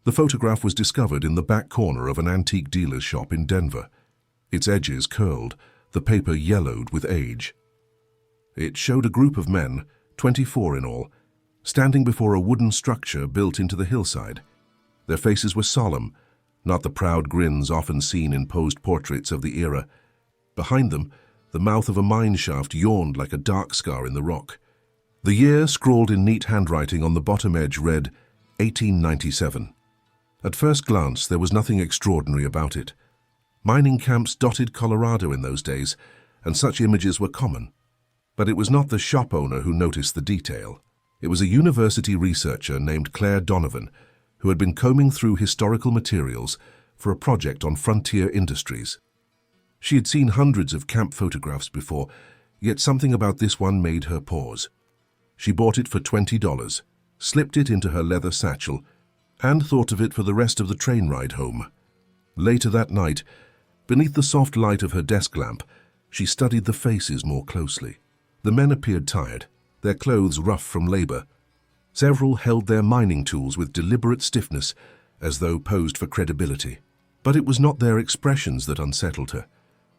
The photograph was discovered in the back corner of an antique dealer's shop in Denver. Its edges curled, the paper yellowed with age. It showed a group of men, 24 in all, standing before a wooden structure built into the hillside. Their faces were solemn, not the proud grins often seen in posed portraits of the era. Behind them, the mouth of a mine shaft yawned like a dark scar in the rock. The year, scrawled in neat handwriting on the bottom edge, read 1897. At first glance, there was nothing extraordinary about it. Mining camps dotted Colorado in those days, and such images were common. But it was not the shop owner who noticed the detail. It was a university researcher named Claire Donovan, who had been combing through historical materials for a project on frontier industries. She had seen hundreds of camp photographs before, yet something about this one made her pause. She bought it for $20, slipped it into her leather satchel, and thought of it for the rest of the train ride home. Later that night, beneath the soft light of her desk lamp, she studied the faces more closely. The men appeared tired, their clothes rough from labor. Several held their mining tools with deliberate stiffness, as though posed for credibility. But it was not their expressions that unsettled her.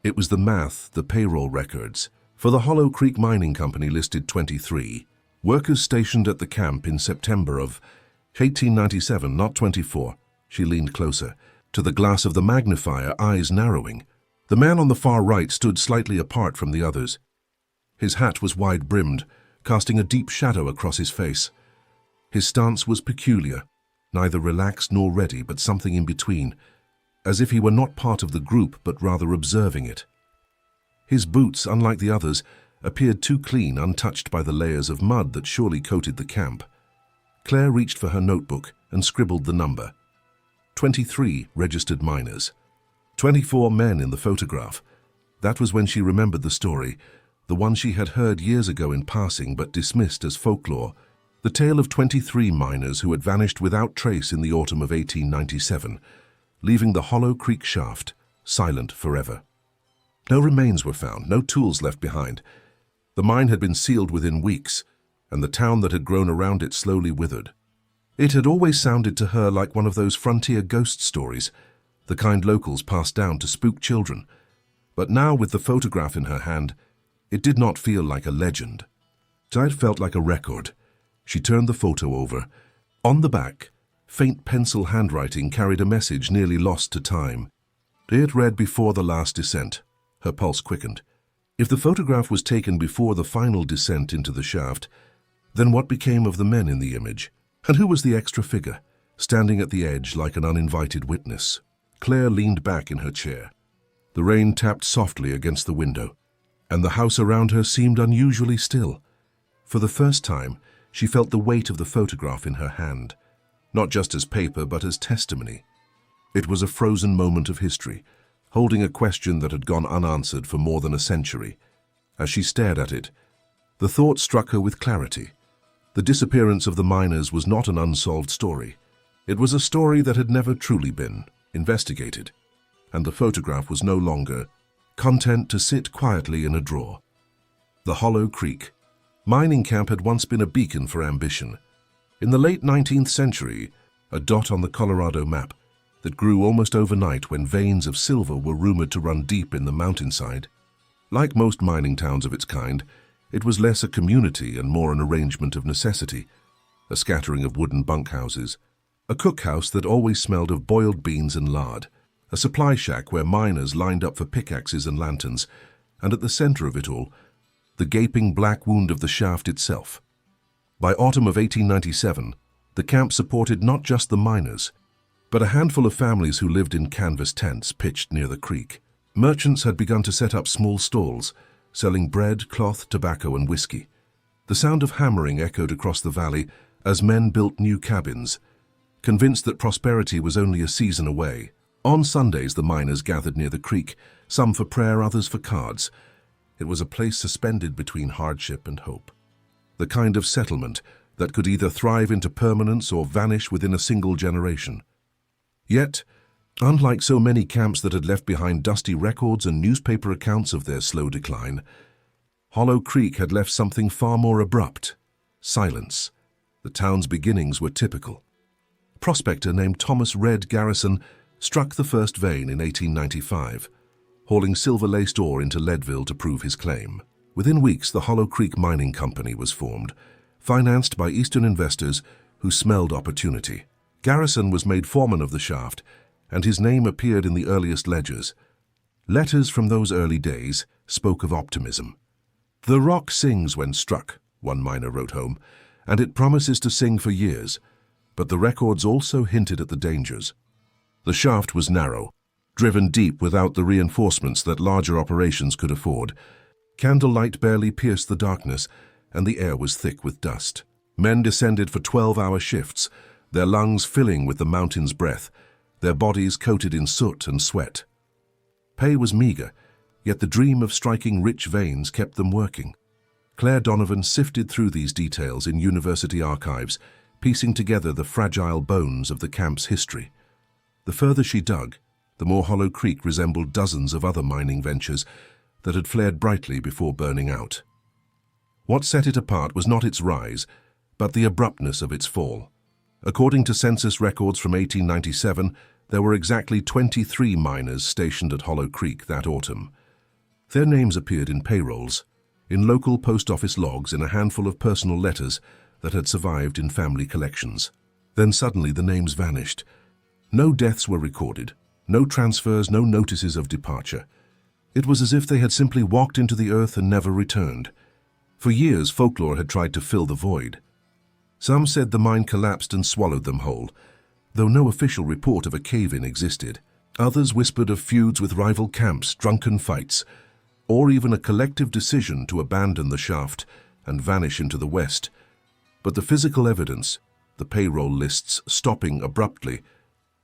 It was the math, the payroll records. For the Hollow Creek Mining Company listed 23. Workers stationed at the camp in September of 1897, not 24. She leaned closer, to the glass of the magnifier, eyes narrowing. The man on the far right stood slightly apart from the others. His hat was wide-brimmed, casting a deep shadow across his face. His stance was peculiar, neither relaxed nor ready, but something in between, as if he were not part of the group but rather observing it. His boots, unlike the others, appeared too clean, untouched by the layers of mud that surely coated the camp. Claire reached for her notebook and scribbled the number. 23 registered miners. 24 men in the photograph. That was when she remembered the story, the one she had heard years ago in passing but dismissed as folklore. The tale of 23 miners who had vanished without trace in the autumn of 1897, leaving the Hollow Creek shaft silent forever. No remains were found, no tools left behind. The mine had been sealed within weeks, and the town that had grown around it slowly withered. It had always sounded to her like one of those frontier ghost stories, the kind locals passed down to spook children. But now, with the photograph in her hand, it did not feel like a legend. It felt like a record. She turned the photo over. On the back, faint pencil handwriting carried a message nearly lost to time. It read, "Before the last descent." Her pulse quickened. If the photograph was taken before the final descent into the shaft, then what became of the men in the image? And who was the extra figure, standing at the edge like an uninvited witness? Claire leaned back in her chair. The rain tapped softly against the window, and the house around her seemed unusually still. For the first time, she felt the weight of the photograph in her hand, not just as paper but as testimony. It was a frozen moment of history, holding a question that had gone unanswered for more than a century. As she stared at it, the thought struck her with clarity. The disappearance of the miners was not an unsolved story. It was a story that had never truly been investigated, and the photograph was no longer content to sit quietly in a drawer. The Hollow Creek mining camp had once been a beacon for ambition. In the late 19th century, a dot on the Colorado map that grew almost overnight when veins of silver were rumored to run deep in the mountainside. Like most mining towns of its kind, it was less a community and more an arrangement of necessity, a scattering of wooden bunkhouses, a cookhouse that always smelled of boiled beans and lard, a supply shack where miners lined up for pickaxes and lanterns, and at the center of it all, the gaping black wound of the shaft itself. By autumn of 1897, the camp supported not just the miners, but a handful of families who lived in canvas tents pitched near the creek. Merchants had begun to set up small stalls, selling bread, cloth, tobacco, and whiskey. The sound of hammering echoed across the valley as men built new cabins, convinced that prosperity was only a season away. On Sundays, the miners gathered near the creek, some for prayer, others for cards. It was a place suspended between hardship and hope, the kind of settlement that could either thrive into permanence or vanish within a single generation. Yet, unlike so many camps that had left behind dusty records and newspaper accounts of their slow decline, Hollow Creek had left something far more abrupt: silence. The town's beginnings were typical. A prospector named Thomas Red Garrison struck the first vein in 1895, hauling silver-laced ore into Leadville to prove his claim. Within weeks, the Hollow Creek Mining Company was formed, financed by Eastern investors who smelled opportunity. Garrison was made foreman of the shaft, and his name appeared in the earliest ledgers. Letters from those early days spoke of optimism. "The rock sings when struck," one miner wrote home, "and it promises to sing for years." But the records also hinted at the dangers. The shaft was narrow, driven deep without the reinforcements that larger operations could afford. Candlelight barely pierced the darkness, and the air was thick with dust. Men descended for 12-hour shifts, their lungs filling with the mountain's breath, their bodies coated in soot and sweat. Pay was meager, yet the dream of striking rich veins kept them working. Claire Donovan sifted through these details in university archives, piecing together the fragile bones of the camp's history. The further she dug, the more Hollow Creek resembled dozens of other mining ventures that had flared brightly before burning out. What set it apart was not its rise, but the abruptness of its fall. According to census records from 1897, there were exactly 23 miners stationed at Hollow Creek that autumn. Their names appeared in payrolls, in local post office logs, in a handful of personal letters that had survived in family collections. Then suddenly the names vanished. No deaths were recorded, no transfers, no notices of departure. It was as if they had simply walked into the earth and never returned. For years, folklore had tried to fill the void. Some said the mine collapsed and swallowed them whole, though no official report of a cave-in existed. Others whispered of feuds with rival camps, drunken fights, or even a collective decision to abandon the shaft and vanish into the west. But the physical evidence, the payroll lists stopping abruptly,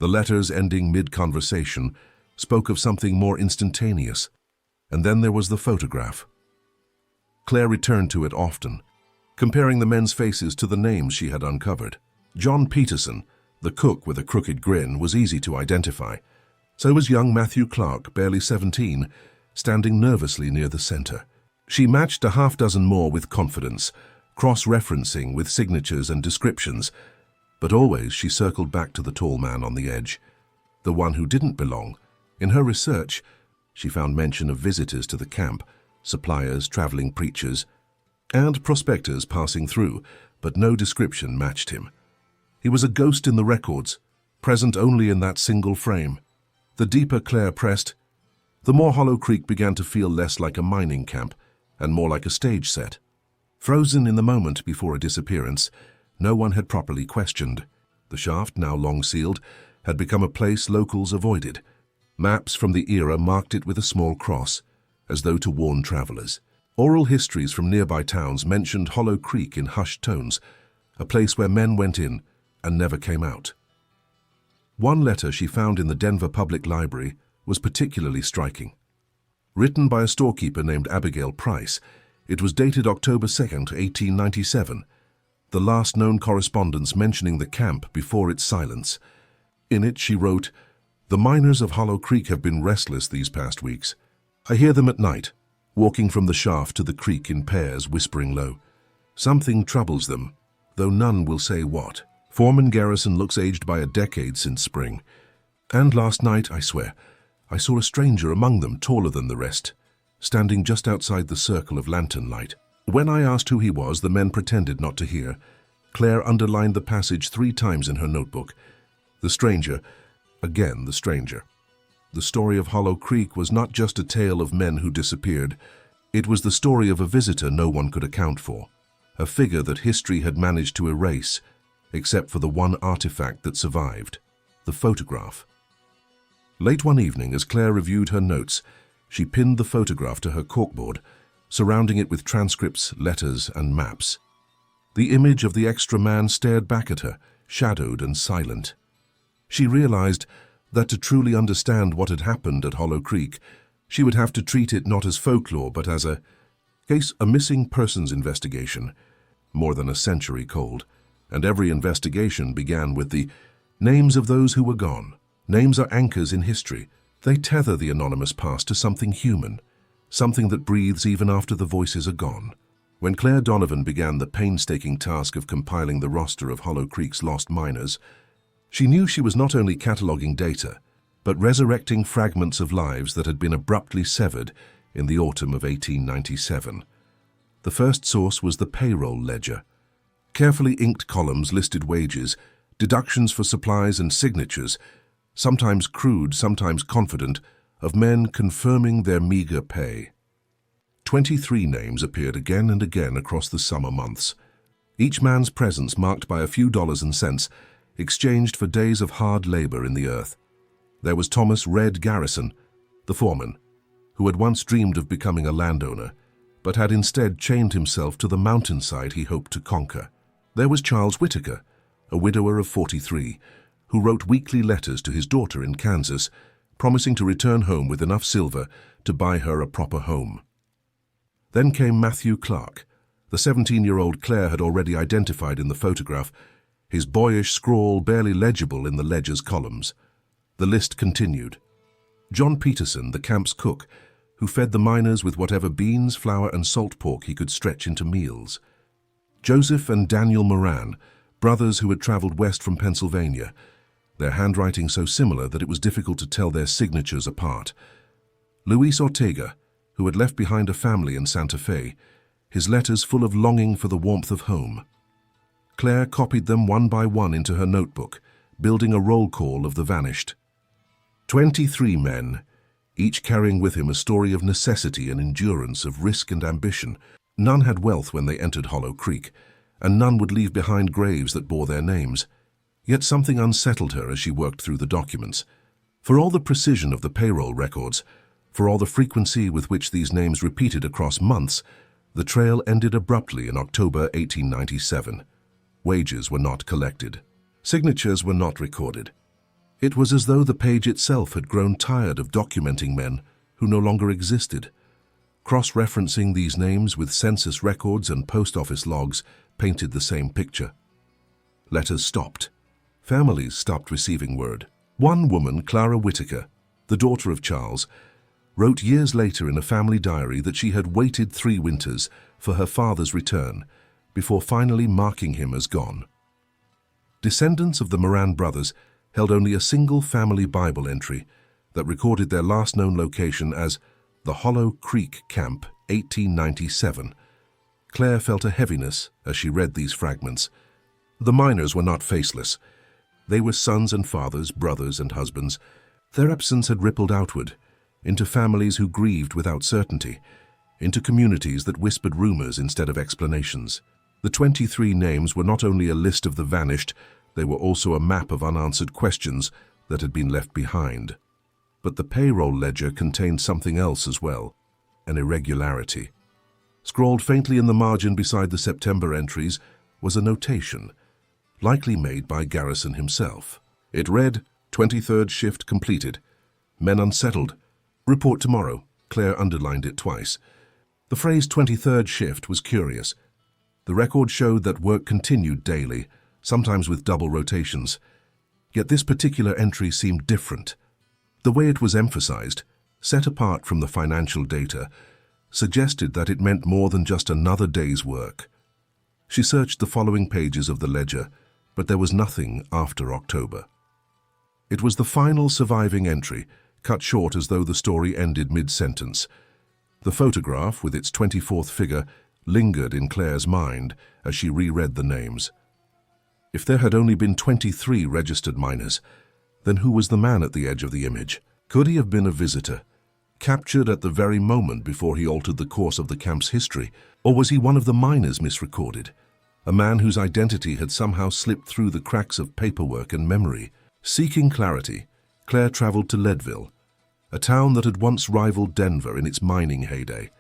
the letters ending mid-conversation, spoke of something more instantaneous. And then there was the photograph. Claire returned to it often, comparing the men's faces to the names she had uncovered. John Peterson, the cook with a crooked grin, was easy to identify. So was young Matthew Clark, barely 17, standing nervously near the center. She matched a half-dozen more with confidence, cross-referencing with signatures and descriptions, but always she circled back to the tall man on the edge, the one who didn't belong. In her research, she found mention of visitors to the camp, suppliers, traveling preachers, and prospectors passing through, but no description matched him. He was a ghost in the records, present only in that single frame. The deeper Claire pressed, the more Hollow Creek began to feel less like a mining camp and more like a stage set. Frozen in the moment before a disappearance, no one had properly questioned. The shaft, now long sealed, had become a place locals avoided. Maps from the era marked it with a small cross, as though to warn travelers. Oral histories from nearby towns mentioned Hollow Creek in hushed tones, a place where men went in and never came out. One letter she found in the Denver Public Library was particularly striking. Written by a storekeeper named Abigail Price, it was dated October 2nd, 1897, the last known correspondence mentioning the camp before its silence. In it she wrote, "The miners of Hollow Creek have been restless these past weeks. I hear them at night, walking from the shaft to the creek in pairs, whispering low. Something troubles them, though none will say what. Foreman Garrison looks aged by a decade since spring. And last night, I swear, I saw a stranger among them, taller than the rest, standing just outside the circle of lantern light. When I asked who he was, the men pretended not to hear. Claire underlined the passage 3 times in her notebook. The stranger, again the stranger. The story of Hollow Creek was not just a tale of men who disappeared. It was the story of a visitor no one could account for, a figure that history had managed to erase, except for the one artifact that survived, the photograph. Late one evening, as Claire reviewed her notes, she pinned the photograph to her corkboard, surrounding it with transcripts, letters, and maps. The image of the extra man stared back at her, shadowed and silent. She realized that to truly understand what had happened at Hollow Creek, she would have to treat it not as folklore but as a missing persons investigation, more than a century cold. And every investigation began with the names of those who were gone. Names are anchors in history. They tether the anonymous past to something human, something that breathes even after the voices are gone. When Claire Donovan began the painstaking task of compiling the roster of Hollow Creek's lost miners, She knew she was not only cataloguing data, but resurrecting fragments of lives that had been abruptly severed in the autumn of 1897. The first source was the payroll ledger. Carefully inked columns listed wages, deductions for supplies and signatures, sometimes crude, sometimes confident, of men confirming their meager pay. 23 names appeared again and again across the summer months. Each man's presence marked by a few dollars and cents, exchanged for days of hard labor in the earth. There was Thomas Red Garrison, the foreman, who had once dreamed of becoming a landowner, but had instead chained himself to the mountainside he hoped to conquer. There was Charles Whitaker, a widower of 43, who wrote weekly letters to his daughter in Kansas, promising to return home with enough silver to buy her a proper home. Then came Matthew Clark. The 17-year-old Claire had already identified in the photograph, his boyish scrawl barely legible in the ledger's columns. The list continued. John Peterson, the camp's cook, who fed the miners with whatever beans, flour, and salt pork he could stretch into meals. Joseph and Daniel Moran, brothers who had traveled west from Pennsylvania, their handwriting so similar that it was difficult to tell their signatures apart. Luis Ortega, who had left behind a family in Santa Fe, his letters full of longing for the warmth of home. Claire copied them one by one into her notebook, building a roll call of the vanished. 23 men, each carrying with him a story of necessity and endurance, of risk and ambition. None had wealth when they entered Hollow Creek, and none would leave behind graves that bore their names. Yet something unsettled her as she worked through the documents. For all the precision of the payroll records, for all the frequency with which these names repeated across months, the trail ended abruptly in October 1897. Wages were not collected. Signatures were not recorded. It was as though the page itself had grown tired of documenting men who no longer existed. Cross-referencing these names with census records and post office logs painted the same picture. Letters stopped. Families stopped receiving word. One woman, Clara Whitaker, the daughter of Charles, wrote years later in a family diary that she had waited 3 winters for her father's return before finally marking him as gone. Descendants of the Moran brothers held only a single family Bible entry that recorded their last known location as the Hollow Creek Camp, 1897. Claire felt a heaviness as she read these fragments. The miners were not faceless. They were sons and fathers, brothers and husbands. Their absence had rippled outward, into families who grieved without certainty, into communities that whispered rumors instead of explanations. The 23 names were not only a list of the vanished, they were also a map of unanswered questions that had been left behind. But the payroll ledger contained something else as well, an irregularity. Scrawled faintly in the margin beside the September entries was a notation, likely made by Garrison himself. It read, 23rd shift completed. Men unsettled. Report tomorrow. Claire underlined it twice. The phrase 23rd shift was curious. The record showed that work continued daily, sometimes with double rotations. Yet this particular entry seemed different. The way it was emphasized, set apart from the financial data, suggested that it meant more than just another day's work. She searched the following pages of the ledger, but there was nothing after October. It was the final surviving entry, cut short as though the story ended mid-sentence. The photograph, with its 24th figure, lingered in Claire's mind as she reread the names. If there had only been 23 registered miners, then who was the man at the edge of the image? Could he have been a visitor, captured at the very moment before he altered the course of the camp's history? Or was he one of the miners misrecorded, a man whose identity had somehow slipped through the cracks of paperwork and memory? Seeking clarity, Claire traveled to Leadville, a town that had once rivaled Denver in its mining heyday.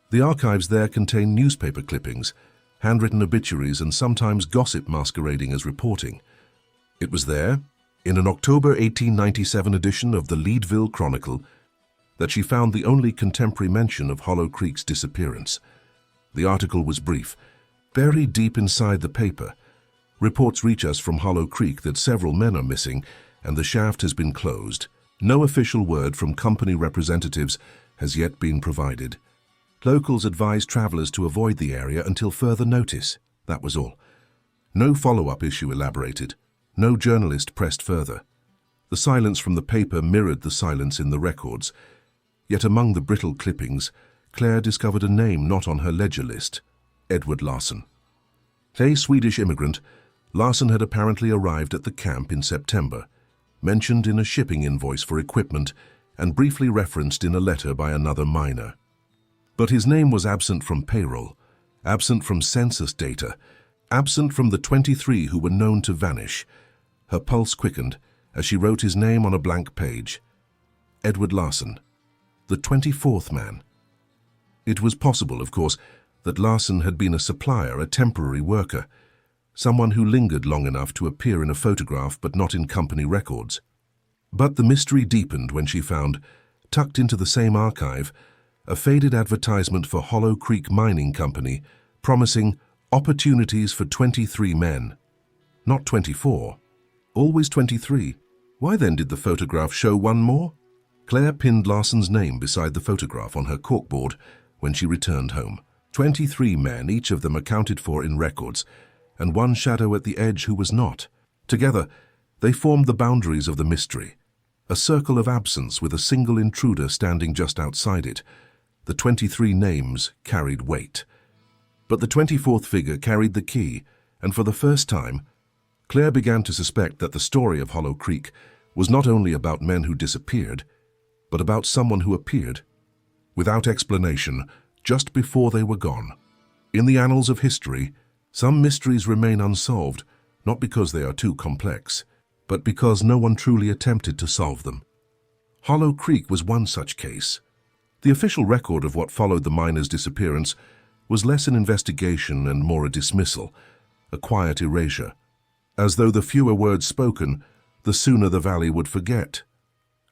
The archives there contain newspaper clippings, handwritten obituaries, and sometimes gossip masquerading as reporting. It was there, in an October 1897 edition of the Leadville Chronicle, that she found the only contemporary mention of Hollow Creek's disappearance. The article was brief. Buried deep inside the paper, reports reach us from Hollow Creek that several men are missing and the shaft has been closed. No official word from company representatives has yet been provided. Locals advised travelers to avoid the area until further notice. That was all. No follow-up issue elaborated. No journalist pressed further. The silence from the paper mirrored the silence in the records. Yet among the brittle clippings, Claire discovered a name not on her ledger list: Edward Larsson. A Swedish immigrant, Larsson had apparently arrived at the camp in September, mentioned in a shipping invoice for equipment and briefly referenced in a letter by another miner. But his name was absent from payroll, absent from census data, absent from the 23 who were known to vanish. Her pulse quickened as she wrote his name on a blank page. Edward Larsson, the 24th man. It was possible, of course, that Larsson had been a supplier, a temporary worker, someone who lingered long enough to appear in a photograph but not in company records. But the mystery deepened when she found, tucked into the same archive, a faded advertisement for Hollow Creek Mining Company promising opportunities for 23 men. Not 24. Always 23. Why then did the photograph show one more? Claire pinned Larsson's name beside the photograph on her corkboard when she returned home. 23 men, each of them accounted for in records, and one shadow at the edge who was not. Together, they formed the boundaries of the mystery, a circle of absence with a single intruder standing just outside it. The 23 names carried weight. But the 24th figure carried the key, and for the first time, Claire began to suspect that the story of Hollow Creek was not only about men who disappeared, but about someone who appeared, without explanation, just before they were gone. In the annals of history, some mysteries remain unsolved, not because they are too complex, but because no one truly attempted to solve them. Hollow Creek was one such case. The official record of what followed the miner's disappearance was less an investigation and more a dismissal, a quiet erasure, as though the fewer words spoken, the sooner the valley would forget.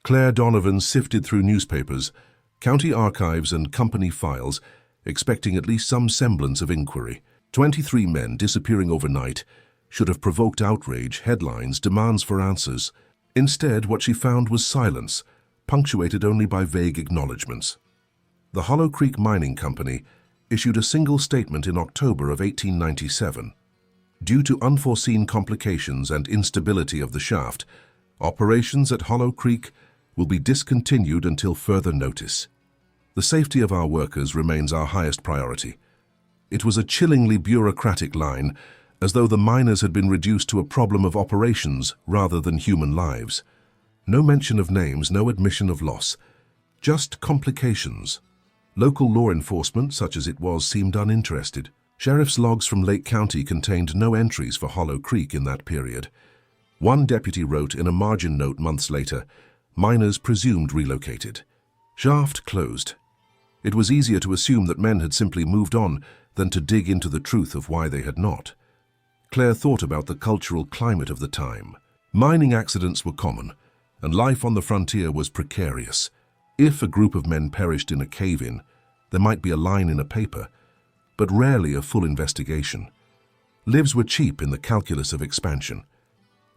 Claire Donovan sifted through newspapers, county archives and company files, expecting at least some semblance of inquiry. 23 men disappearing overnight should have provoked outrage, headlines, demands for answers. Instead, what she found was silence, punctuated only by vague acknowledgments. The Hollow Creek Mining Company issued a single statement in October of 1897. Due to unforeseen complications and instability of the shaft, operations at Hollow Creek will be discontinued until further notice. The safety of our workers remains our highest priority. It was a chillingly bureaucratic line, as though the miners had been reduced to a problem of operations rather than human lives. No mention of names, no admission of loss, just complications. Local law enforcement, such as it was, seemed uninterested. Sheriff's logs from Lake County contained no entries for Hollow Creek in that period. One deputy wrote in a margin note months later, "Miners presumed relocated. Shaft closed." It was easier to assume that men had simply moved on than to dig into the truth of why they had not. Claire thought about the cultural climate of the time. Mining accidents were common, and life on the frontier was precarious. If a group of men perished in a cave-in, there might be a line in a paper, but rarely a full investigation. Lives were cheap in the calculus of expansion.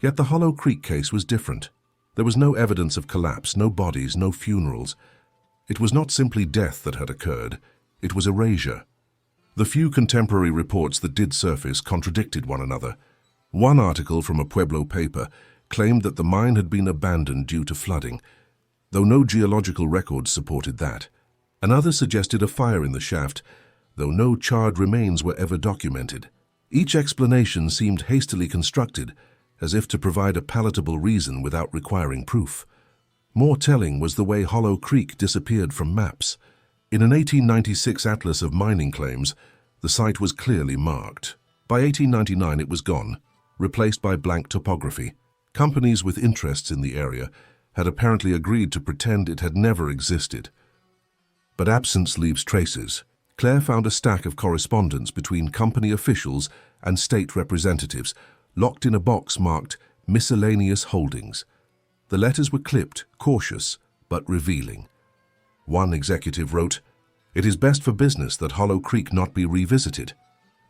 Yet the Hollow Creek case was different. There was no evidence of collapse, no bodies, no funerals. It was not simply death that had occurred, it was erasure. The few contemporary reports that did surface contradicted one another. One article from a Pueblo paper claimed that the mine had been abandoned due to flooding, though no geological records supported that. Another suggested a fire in the shaft, though no charred remains were ever documented. Each explanation seemed hastily constructed, as if to provide a palatable reason without requiring proof. More telling was the way Hollow Creek disappeared from maps. In an 1896 atlas of mining claims, the site was clearly marked. By 1899 it was gone, replaced by blank topography. Companies with interests in the area had apparently agreed to pretend it had never existed. But absence leaves traces. Claire found a stack of correspondence between company officials and state representatives, locked in a box marked Miscellaneous Holdings. The letters were clipped, cautious, but revealing. One executive wrote, "It is best for business that Hollow Creek not be revisited."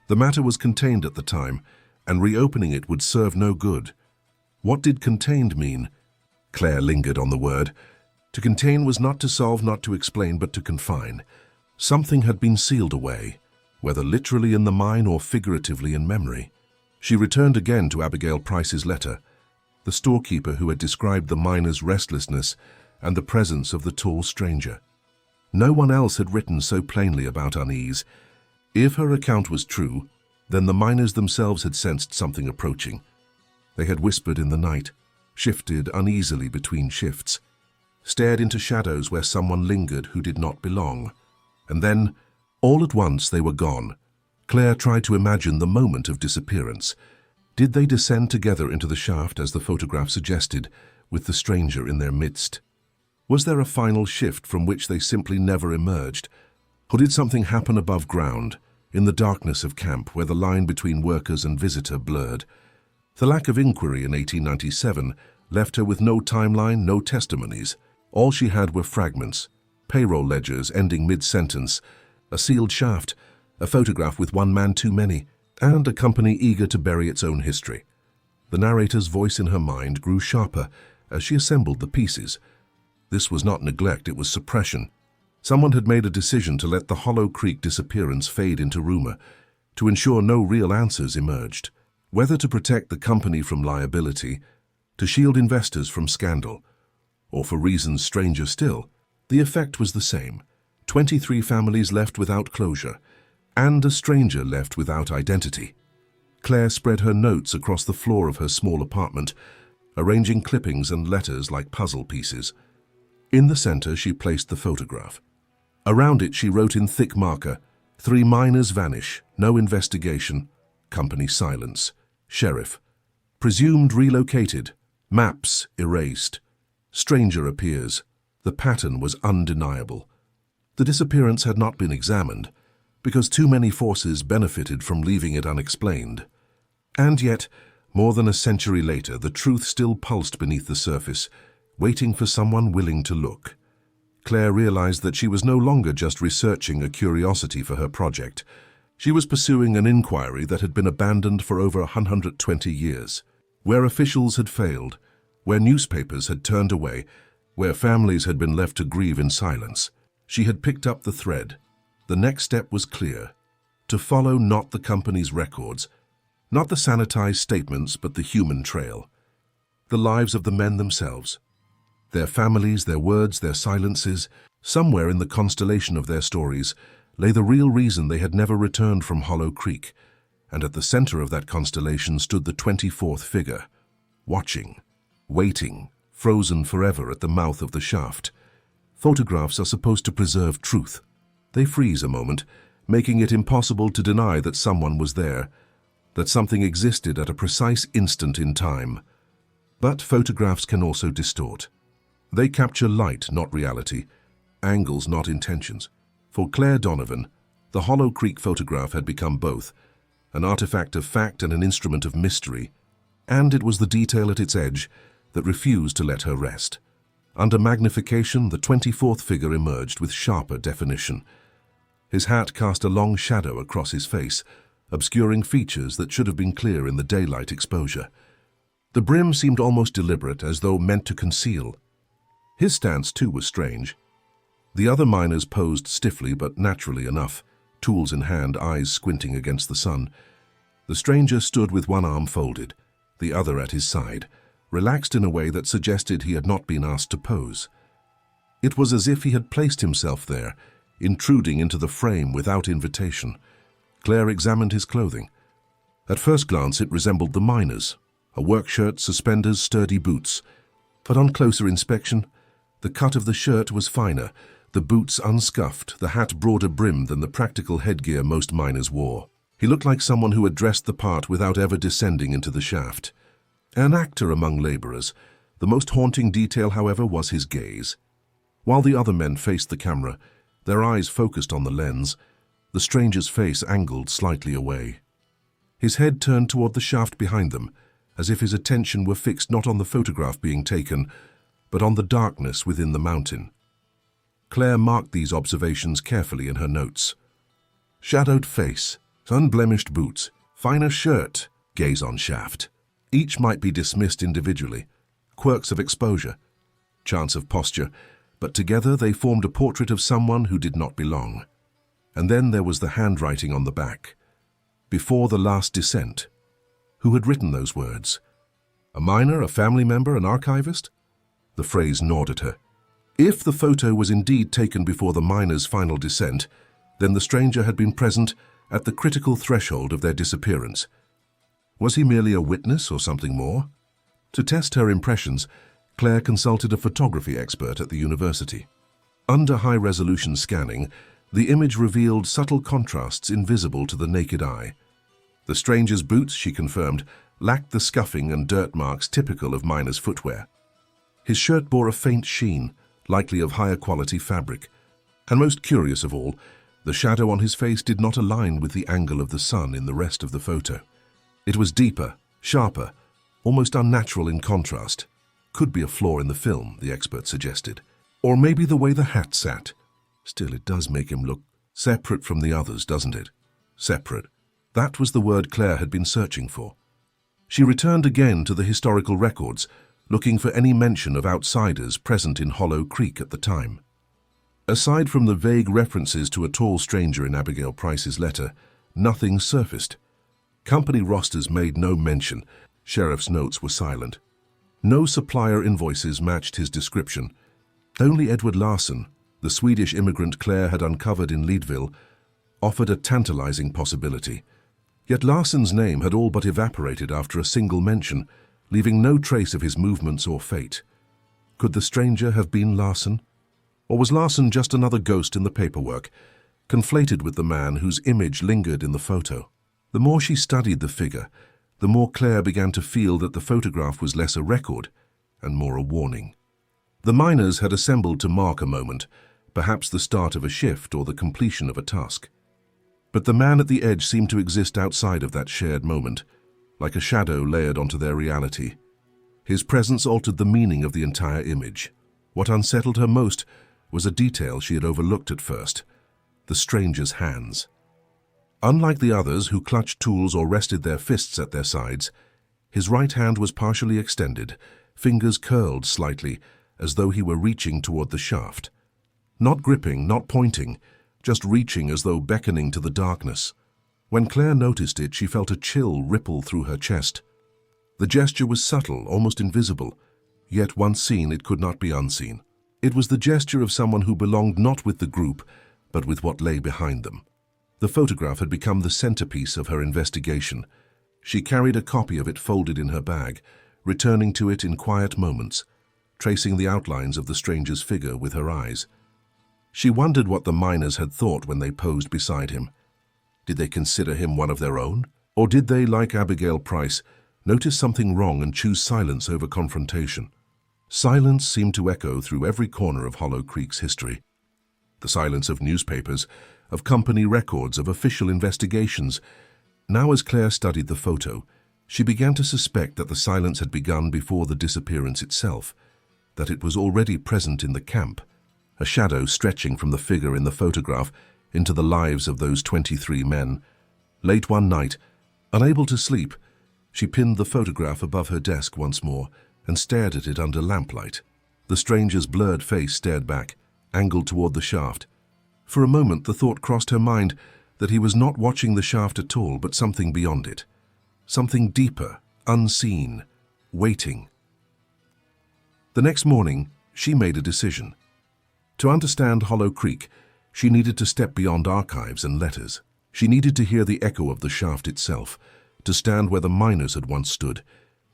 The matter was contained at the time, and reopening it would serve no good. What did contained mean? Claire lingered on the word. To contain was not to solve, not to explain, but to confine. Something had been sealed away, whether literally in the mine or figuratively in memory. She returned again to Abigail Price's letter. the storekeeper who had described the miner's restlessness and the presence of the tall stranger. No one else had written so plainly about unease. If her account was true, then the miners themselves had sensed something approaching. They had whispered in the night, shifted uneasily between shifts, stared into shadows where someone lingered who did not belong. And then, all at once, they were gone. Claire tried to imagine the moment of disappearance. Did they descend together into the shaft as the photograph suggested, with the stranger in their midst? Was there a final shift from which they simply never emerged? Or did something happen above ground, in the darkness of camp where the line between workers and visitor blurred? The lack of inquiry in 1897 left her with no timeline, no testimonies. All she had were fragments, payroll ledgers ending mid-sentence, a sealed shaft, a photograph with one man too many, and a company eager to bury its own history. The narrator's voice in her mind grew sharper as she assembled the pieces. This was not neglect, it was suppression. Someone had made a decision to let the Hollow Creek disappearance fade into rumor, to ensure no real answers emerged. Whether to protect the company from liability, to shield investors from scandal, or for reasons stranger still, the effect was the same. 23 families left without closure, and a stranger left without identity. Claire spread her notes across the floor of her small apartment, arranging clippings and letters like puzzle pieces. In the center, she placed the photograph. Around it, she wrote in thick marker, 3 miners vanish, no investigation, company silence, sheriff. Presumed relocated, maps erased. Stranger appears. The pattern was undeniable. The disappearance had not been examined, because too many forces benefited from leaving it unexplained. And yet, more than a century later, the truth still pulsed beneath the surface, waiting for someone willing to look. Claire realized that she was no longer just researching a curiosity for her project. She was pursuing an inquiry that had been abandoned for over 120 years, where officials had failed, where newspapers had turned away, where families had been left to grieve in silence. She had picked up the thread. The next step was clear: to follow not the company's records, not the sanitized statements, but the human trail. The lives of the men themselves. Their families, their words, their silences. Somewhere in the constellation of their stories lay the real reason they had never returned from Hollow Creek, and at the center of that constellation stood the 24th figure, watching, waiting, frozen forever at the mouth of the shaft. Photographs are supposed to preserve truth. They freeze a moment, making it impossible to deny that someone was there, that something existed at a precise instant in time. But photographs can also distort. They capture light, not reality, angles, not intentions. For Claire Donovan, the Hollow Creek photograph had become both, an artifact of fact and an instrument of mystery, and it was the detail at its edge that refused to let her rest. Under magnification, the 24th figure emerged with sharper definition. His hat cast a long shadow across his face, obscuring features that should have been clear in the daylight exposure. The brim seemed almost deliberate, as though meant to conceal. His stance, too, was strange. The other miners posed stiffly but naturally enough, tools in hand, eyes squinting against the sun. The stranger stood with one arm folded, the other at his side, relaxed in a way that suggested he had not been asked to pose. It was as if he had placed himself there, intruding into the frame without invitation. Claire examined his clothing. At first glance, it resembled the miners, a work shirt, suspenders, sturdy boots. But on closer inspection, the cut of the shirt was finer, the boots unscuffed, the hat broader brimmed than the practical headgear most miners wore. He looked like someone who had dressed the part without ever descending into the shaft. An actor among laborers. The most haunting detail, however, was his gaze. While the other men faced the camera, their eyes focused on the lens, the stranger's face angled slightly away. His head turned toward the shaft behind them, as if his attention were fixed not on the photograph being taken, but on the darkness within the mountain. Claire marked these observations carefully in her notes. Shadowed face, unblemished boots, finer shirt, gaze on shaft. Each might be dismissed individually, quirks of exposure, chance of posture, but together they formed a portrait of someone who did not belong. And then there was the handwriting on the back. Before the last descent. Who had written those words? A miner, a family member, an archivist? The phrase gnawed at her. If the photo was indeed taken before the miner's final descent, then the stranger had been present at the critical threshold of their disappearance. Was he merely a witness or something more? To test her impressions, Claire consulted a photography expert at the university. Under high-resolution scanning, the image revealed subtle contrasts invisible to the naked eye. The stranger's boots, she confirmed, lacked the scuffing and dirt marks typical of miners' footwear. His shirt bore a faint sheen, likely of higher quality fabric. And most curious of all, the shadow on his face did not align with the angle of the sun in the rest of the photo. It was deeper, sharper, almost unnatural in contrast. Could be a flaw in the film, the expert suggested. Or maybe the way the hat sat. Still, it does make him look separate from the others, doesn't it? Separate. That was the word Claire had been searching for. She returned again to the historical records, looking for any mention of outsiders present in Hollow Creek at the time. Aside from the vague references to a tall stranger in Abigail Price's letter, nothing surfaced. Company rosters made no mention. Sheriff's notes were silent. No supplier invoices matched his description. Only Edward Larson, the Swedish immigrant Claire had uncovered in Leadville, offered a tantalizing possibility. Yet Larson's name had all but evaporated after a single mention, leaving no trace of his movements or fate. Could the stranger have been Larson? Or was Larson just another ghost in the paperwork, conflated with the man whose image lingered in the photo? The more she studied the figure, the more Claire began to feel that the photograph was less a record and more a warning. The miners had assembled to mark a moment, perhaps the start of a shift or the completion of a task. But the man at the edge seemed to exist outside of that shared moment, like a shadow layered onto their reality. His presence altered the meaning of the entire image. What unsettled her most was a detail she had overlooked at first: the stranger's hands. Unlike the others who clutched tools or rested their fists at their sides, his right hand was partially extended, fingers curled slightly, as though he were reaching toward the shaft. Not gripping, not pointing, just reaching as though beckoning to the darkness. When Claire noticed it, she felt a chill ripple through her chest. The gesture was subtle, almost invisible, yet once seen it could not be unseen. It was the gesture of someone who belonged not with the group, but with what lay behind them. The photograph had become the centerpiece of her investigation. She carried a copy of it folded in her bag, returning to it in quiet moments, tracing the outlines of the stranger's figure with her eyes. She wondered what the miners had thought when they posed beside him. Did they consider him one of their own? Or did they, like Abigail Price, notice something wrong and choose silence over confrontation? Silence seemed to echo through every corner of Hollow Creek's history. The silence of newspapers, of company records, of official investigations. Now, as Claire studied the photo, she began to suspect that the silence had begun before the disappearance itself, that it was already present in the camp, a shadow stretching from the figure in the photograph into the lives of those 23 men. Late one night, unable to sleep, she pinned the photograph above her desk once more and stared at it under lamplight. The stranger's blurred face stared back, angled toward the shaft. For a moment the thought crossed her mind that he was not watching the shaft at all, but something beyond it. Something deeper, unseen, waiting. The next morning, she made a decision. To understand Hollow Creek, she needed to step beyond archives and letters. She needed to hear the echo of the shaft itself, to stand where the miners had once stood,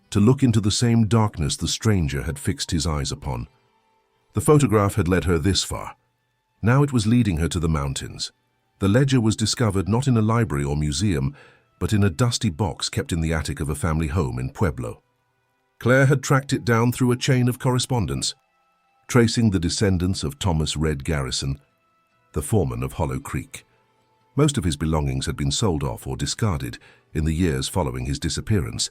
to look into the same darkness the stranger had fixed his eyes upon. The photograph had led her this far. Now it was leading her to the mountains. The ledger was discovered not in a library or museum, but in a dusty box kept in the attic of a family home in Pueblo. Claire had tracked it down through a chain of correspondence, tracing the descendants of Thomas Red Garrison, the foreman of Hollow Creek. Most of his belongings had been sold off or discarded in the years following his disappearance,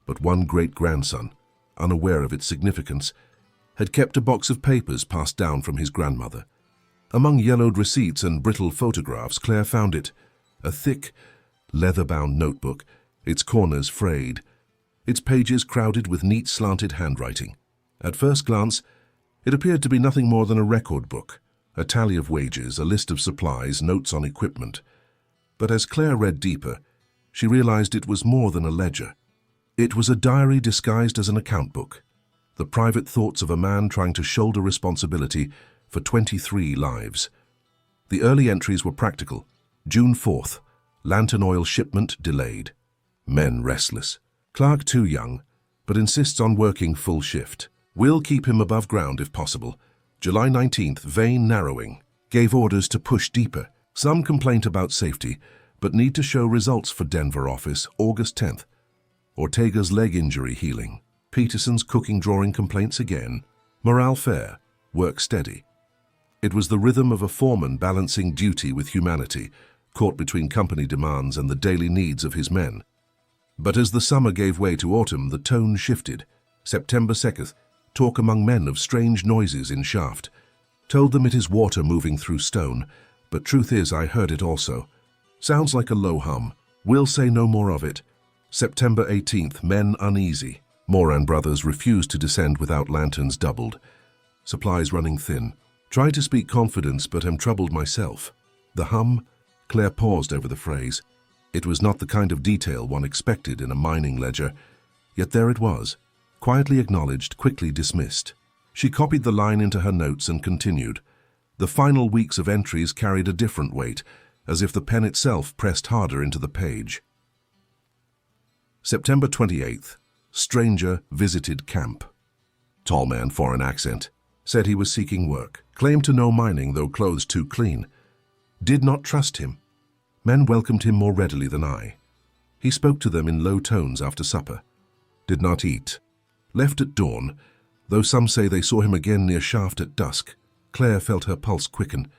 but one great-grandson, unaware of its significance, had kept a box of papers passed down from his grandmother. Among yellowed receipts and brittle photographs, Claire found it, a thick, leather-bound notebook, its corners frayed, its pages crowded with neat slanted handwriting. At first glance, it appeared to be nothing more than a record book, a tally of wages, a list of supplies, notes on equipment. But as Claire read deeper, she realized it was more than a ledger. It was a diary disguised as an account book, the private thoughts of a man trying to shoulder responsibility for 23 lives. The early entries were practical. June 4th, lantern oil shipment delayed. Men restless. Clark too young, but insists on working full shift. Will keep him above ground if possible. July 19th, vein narrowing. Gave orders to push deeper. Some complaint about safety, but need to show results for Denver office, August 10th. Ortega's leg injury healing. Peterson's cooking drawing complaints again. Morale fair. Work steady. It was the rhythm of a foreman balancing duty with humanity, caught between company demands and the daily needs of his men. But as the summer gave way to autumn, the tone shifted. September 2nd, talk among men of strange noises in shaft. Told them it is water moving through stone, but truth is I heard it also. Sounds like a low hum. Will say no more of it. September 18th, men uneasy. Moran brothers refused to descend without lanterns doubled. Supplies running thin. Try to speak confidence, but am troubled myself. The hum? Claire paused over the phrase. It was not the kind of detail one expected in a mining ledger, yet there it was, quietly acknowledged, quickly dismissed. She copied the line into her notes and continued. The final weeks of entries carried a different weight, as if the pen itself pressed harder into the page. September 28th. Stranger visited camp. Tall man, foreign accent. Said he was seeking work. Claimed to know mining, though clothes too clean. Did not trust him. Men welcomed him more readily than I. He spoke to them in low tones after supper. Did not eat. Left at dawn, though some say they saw him again near shaft at dusk. Claire felt her pulse quicken.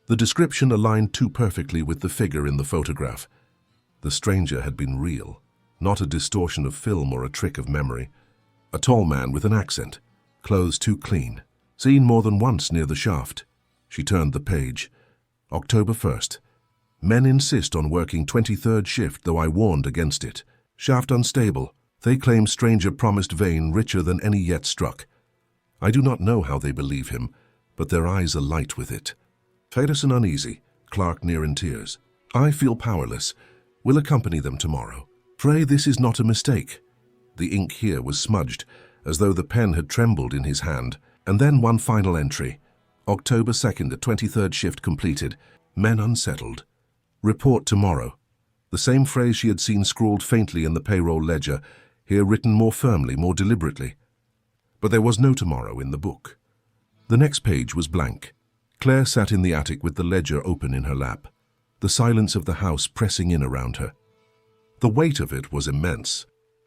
The description aligned too perfectly with the figure in the photograph. The stranger had been real, not a distortion of film or a trick of memory. A tall man with an accent, clothes too clean. Seen more than once near the shaft. She turned the page. October 1st. Men insist on working 23rd shift, though I warned against it. Shaft unstable. They claim stranger promised vein richer than any yet struck. I do not know how they believe him, but their eyes alight with it. Peterson uneasy. Clark near in tears. I feel powerless. Will accompany them tomorrow. Pray this is not a mistake. The ink here was smudged, as though the pen had trembled in his hand. And then one final entry. October 2nd, the 23rd shift completed. Men unsettled. Report tomorrow. The same phrase she had seen scrawled faintly in the payroll ledger, here written more firmly, more deliberately. But there was no tomorrow in the book. The next page was blank. Claire sat in the attic with the ledger open in her lap, the silence of the house pressing in around her. The weight of it was immense.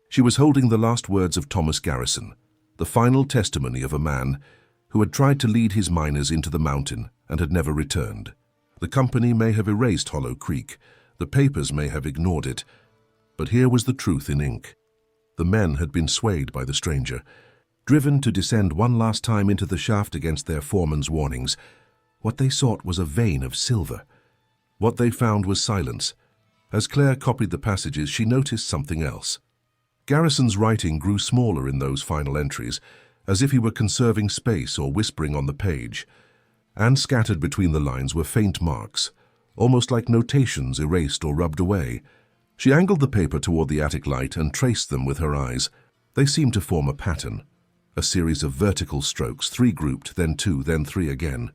She was holding the last words of Thomas Garrison, the final testimony of a man who had tried to lead his miners into the mountain and had never returned. The company may have erased Hollow Creek, the papers may have ignored it, but here was the truth in ink. The men had been swayed by the stranger, driven to descend one last time into the shaft against their foreman's warnings. What they sought was a vein of silver. What they found was silence. As Claire copied the passages, she noticed something else. Garrison's writing grew smaller in those final entries, as if he were conserving space or whispering on the page, and scattered between the lines were faint marks, almost like notations erased or rubbed away. She angled the paper toward the attic light and traced them with her eyes. They seemed to form a pattern, a series of vertical strokes, 3 grouped, then 2, then 3 again.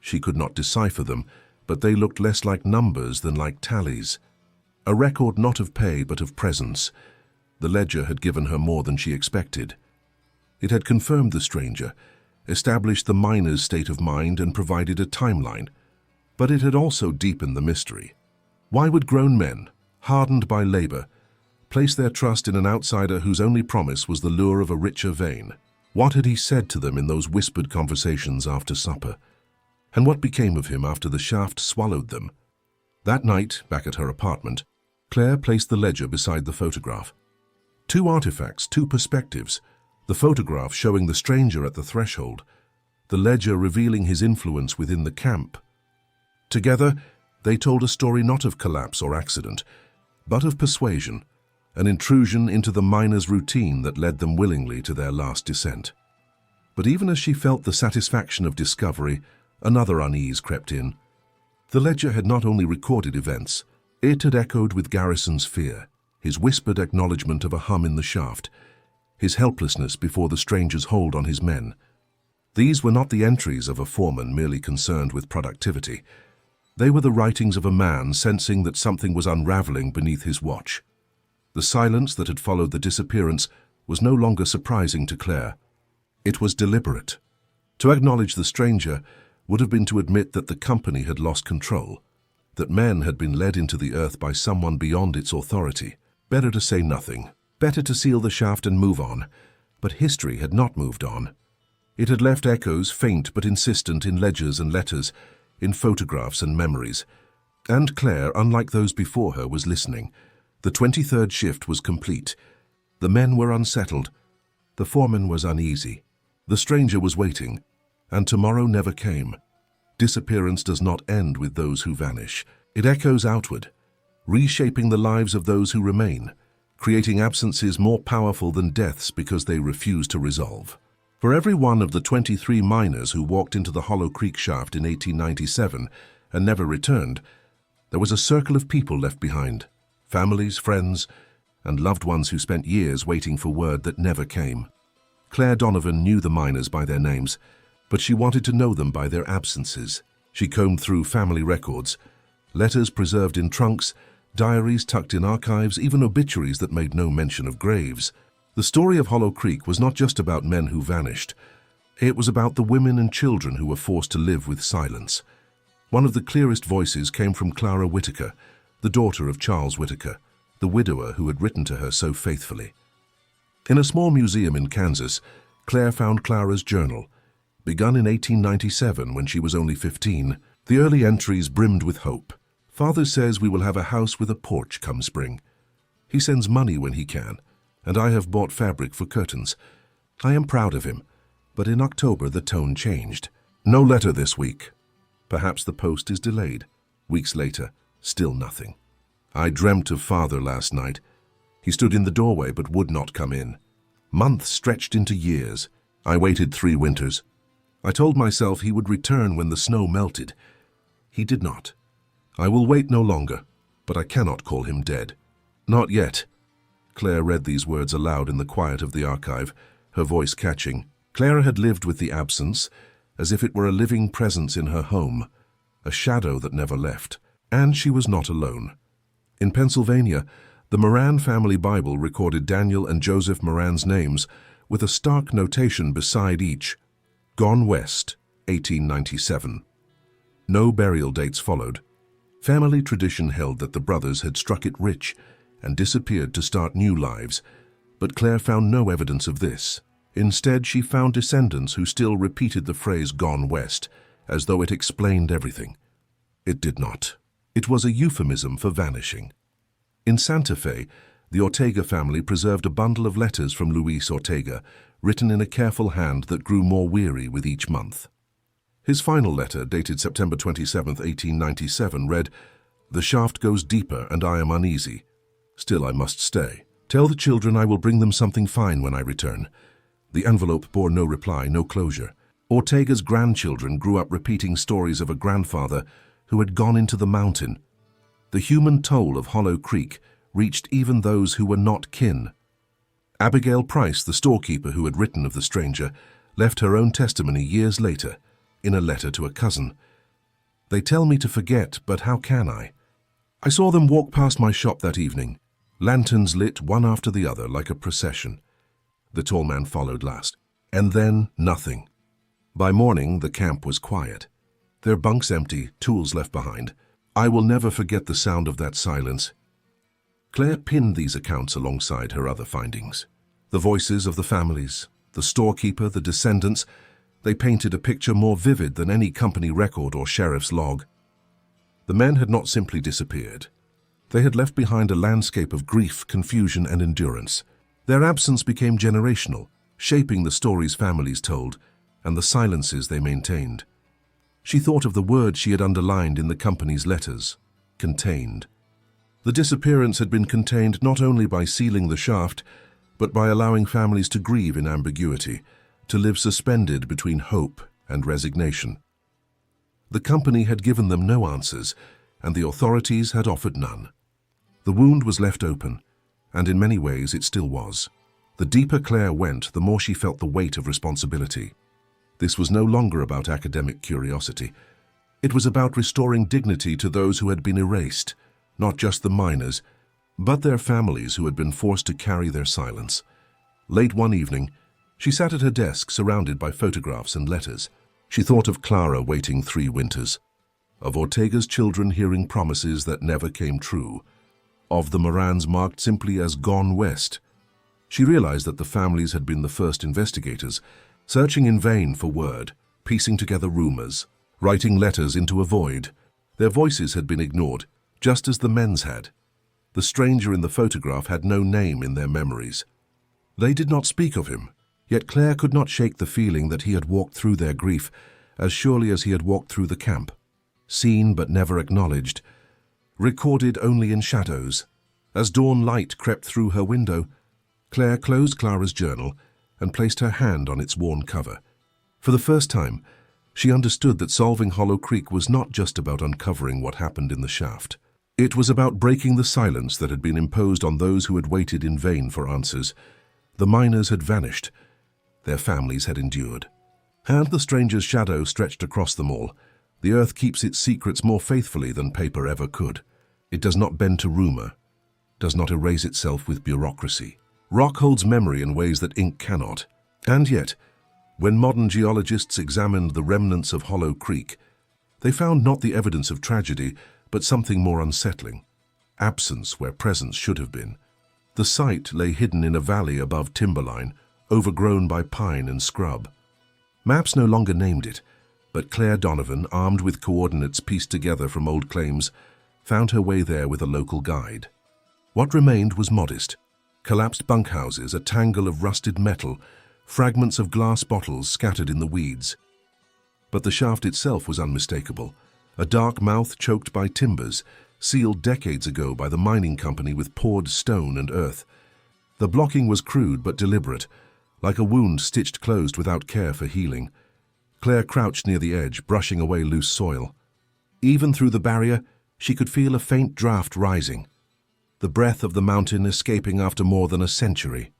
She could not decipher them, but they looked less like numbers than like tallies. A record not of pay but of presence. The ledger had given her more than she expected. It had confirmed the stranger, established the miner's state of mind and provided a timeline. But it had also deepened the mystery. Why would grown men, hardened by labor, place their trust in an outsider whose only promise was the lure of a richer vein? What had he said to them in those whispered conversations after supper? And what became of him after the shaft swallowed them? That night, back at her apartment, Claire placed the ledger beside the photograph. 2 artifacts, 2 perspectives. The photograph showing the stranger at the threshold, the ledger revealing his influence within the camp. Together, they told a story not of collapse or accident, but of persuasion, an intrusion into the miners' routine that led them willingly to their last descent. But even as she felt the satisfaction of discovery, another unease crept in. The ledger had not only recorded events, it had echoed with Garrison's fear, his whispered acknowledgement of a hum in the shaft, his helplessness before the stranger's hold on his men. These were not the entries of a foreman merely concerned with productivity. They were the writings of a man sensing that something was unraveling beneath his watch. The silence that had followed the disappearance was no longer surprising to Claire. It was deliberate. To acknowledge the stranger would have been to admit that the company had lost control, that men had been led into the earth by someone beyond its authority. Better to say nothing, better to seal the shaft and move on. But history had not moved on. It had left echoes, faint but insistent, in ledgers and letters, in photographs and memories. And Claire, unlike those before her, was listening. The 23rd shift was complete. The men were unsettled. The foreman was uneasy. The stranger was waiting, and tomorrow never came. Disappearance does not end with those who vanish. It echoes outward, reshaping the lives of those who remain, creating absences more powerful than deaths because they refuse to resolve. For every one of the 23 miners who walked into the Hollow Creek shaft in 1897 and never returned, there was a circle of people left behind, families, friends, and loved ones who spent years waiting for word that never came. Claire Donovan knew the miners by their names, but she wanted to know them by their absences. She combed through family records, letters preserved in trunks, diaries tucked in archives, even obituaries that made no mention of graves. The story of Hollow Creek was not just about men who vanished. It was about the women and children who were forced to live with silence. One of the clearest voices came from Clara Whitaker, the daughter of Charles Whitaker, the widower who had written to her so faithfully. In a small museum in Kansas, Claire found Clara's journal, begun in 1897 when she was only 15. The early entries brimmed with hope. Father says we will have a house with a porch come spring. He sends money when he can, and I have bought fabric for curtains. I am proud of him, but in October the tone changed. No letter this week. Perhaps the post is delayed. Weeks later, still nothing. I dreamt of Father last night. He stood in the doorway but would not come in. Months stretched into years. I waited 3 winters. I told myself he would return when the snow melted. He did not. I will wait no longer, but I cannot call him dead. Not yet. Claire read these words aloud in the quiet of the archive, her voice catching. Clara had lived with the absence, as if it were a living presence in her home, a shadow that never left. And she was not alone. In Pennsylvania, the Moran family Bible recorded Daniel and Joseph Moran's names with a stark notation beside each: Gone West, 1897. No burial dates followed. Family tradition held that the brothers had struck it rich and disappeared to start new lives, but Claire found no evidence of this. Instead, she found descendants who still repeated the phrase "Gone West," as though it explained everything. It did not. It was a euphemism for vanishing. In Santa Fe, the Ortega family preserved a bundle of letters from Luis Ortega, written in a careful hand that grew more weary with each month. His final letter, dated September 27, 1897, read, "The shaft goes deeper and I am uneasy. Still I must stay. Tell the children I will bring them something fine when I return." The envelope bore no reply, no closure. Ortega's grandchildren grew up repeating stories of a grandfather who had gone into the mountain. The human toll of Hollow Creek reached even those who were not kin. Abigail Price, the storekeeper who had written of the stranger, left her own testimony years later in a letter to a cousin. "They tell me to forget, but how can I? I saw them walk past my shop that evening, lanterns lit one after the other like a procession. The tall man followed last, and then nothing. By morning, the camp was quiet. Their bunks empty, tools left behind. I will never forget the sound of that silence." Claire pinned these accounts alongside her other findings. The voices of the families, the storekeeper, the descendants, they painted a picture more vivid than any company record or sheriff's log. The men had not simply disappeared. They had left behind a landscape of grief, confusion, and endurance. Their absence became generational, shaping the stories families told and the silences they maintained. She thought of the word she had underlined in the company's letters: contained. The disappearance had been contained not only by sealing the shaft, but by allowing families to grieve in ambiguity, to live suspended between hope and resignation. The company had given them no answers, and the authorities had offered none. The wound was left open, and in many ways it still was. The deeper Claire went, the more she felt the weight of responsibility. This was no longer about academic curiosity. It was about restoring dignity to those who had been erased, not just the miners, but their families who had been forced to carry their silence. Late one evening, she sat at her desk surrounded by photographs and letters. She thought of Clara waiting 3 winters, of Ortega's children hearing promises that never came true, of the Morans marked simply as gone west. She realized that the families had been the first investigators, searching in vain for word, piecing together rumors, writing letters into a void. Their voices had been ignored, just as the men's had. The stranger in the photograph had no name in their memories. They did not speak of him, yet Claire could not shake the feeling that he had walked through their grief as surely as he had walked through the camp, seen but never acknowledged, recorded only in shadows. As dawn light crept through her window, Claire closed Clara's journal and placed her hand on its worn cover. For the first time, she understood that solving Hollow Creek was not just about uncovering what happened in the shaft. It was about breaking the silence that had been imposed on those who had waited in vain for answers. The miners had vanished. Their families had endured. And the stranger's shadow stretched across them all. The earth keeps its secrets more faithfully than paper ever could. It does not bend to rumor, does not erase itself with bureaucracy. Rock holds memory in ways that ink cannot. And yet, when modern geologists examined the remnants of Hollow Creek, they found not the evidence of tragedy, but something more unsettling. Absence where presence should have been. The site lay hidden in a valley above timberline, overgrown by pine and scrub. Maps no longer named it, but Claire Donovan, armed with coordinates pieced together from old claims, found her way there with a local guide. What remained was modest. Collapsed bunkhouses, a tangle of rusted metal, fragments of glass bottles scattered in the weeds. But the shaft itself was unmistakable. A dark mouth choked by timbers, sealed decades ago by the mining company with poured stone and earth. The blocking was crude but deliberate, like a wound stitched closed without care for healing. Claire crouched near the edge, brushing away loose soil. Even through the barrier, she could feel a faint draft rising, the breath of the mountain escaping after more than a century.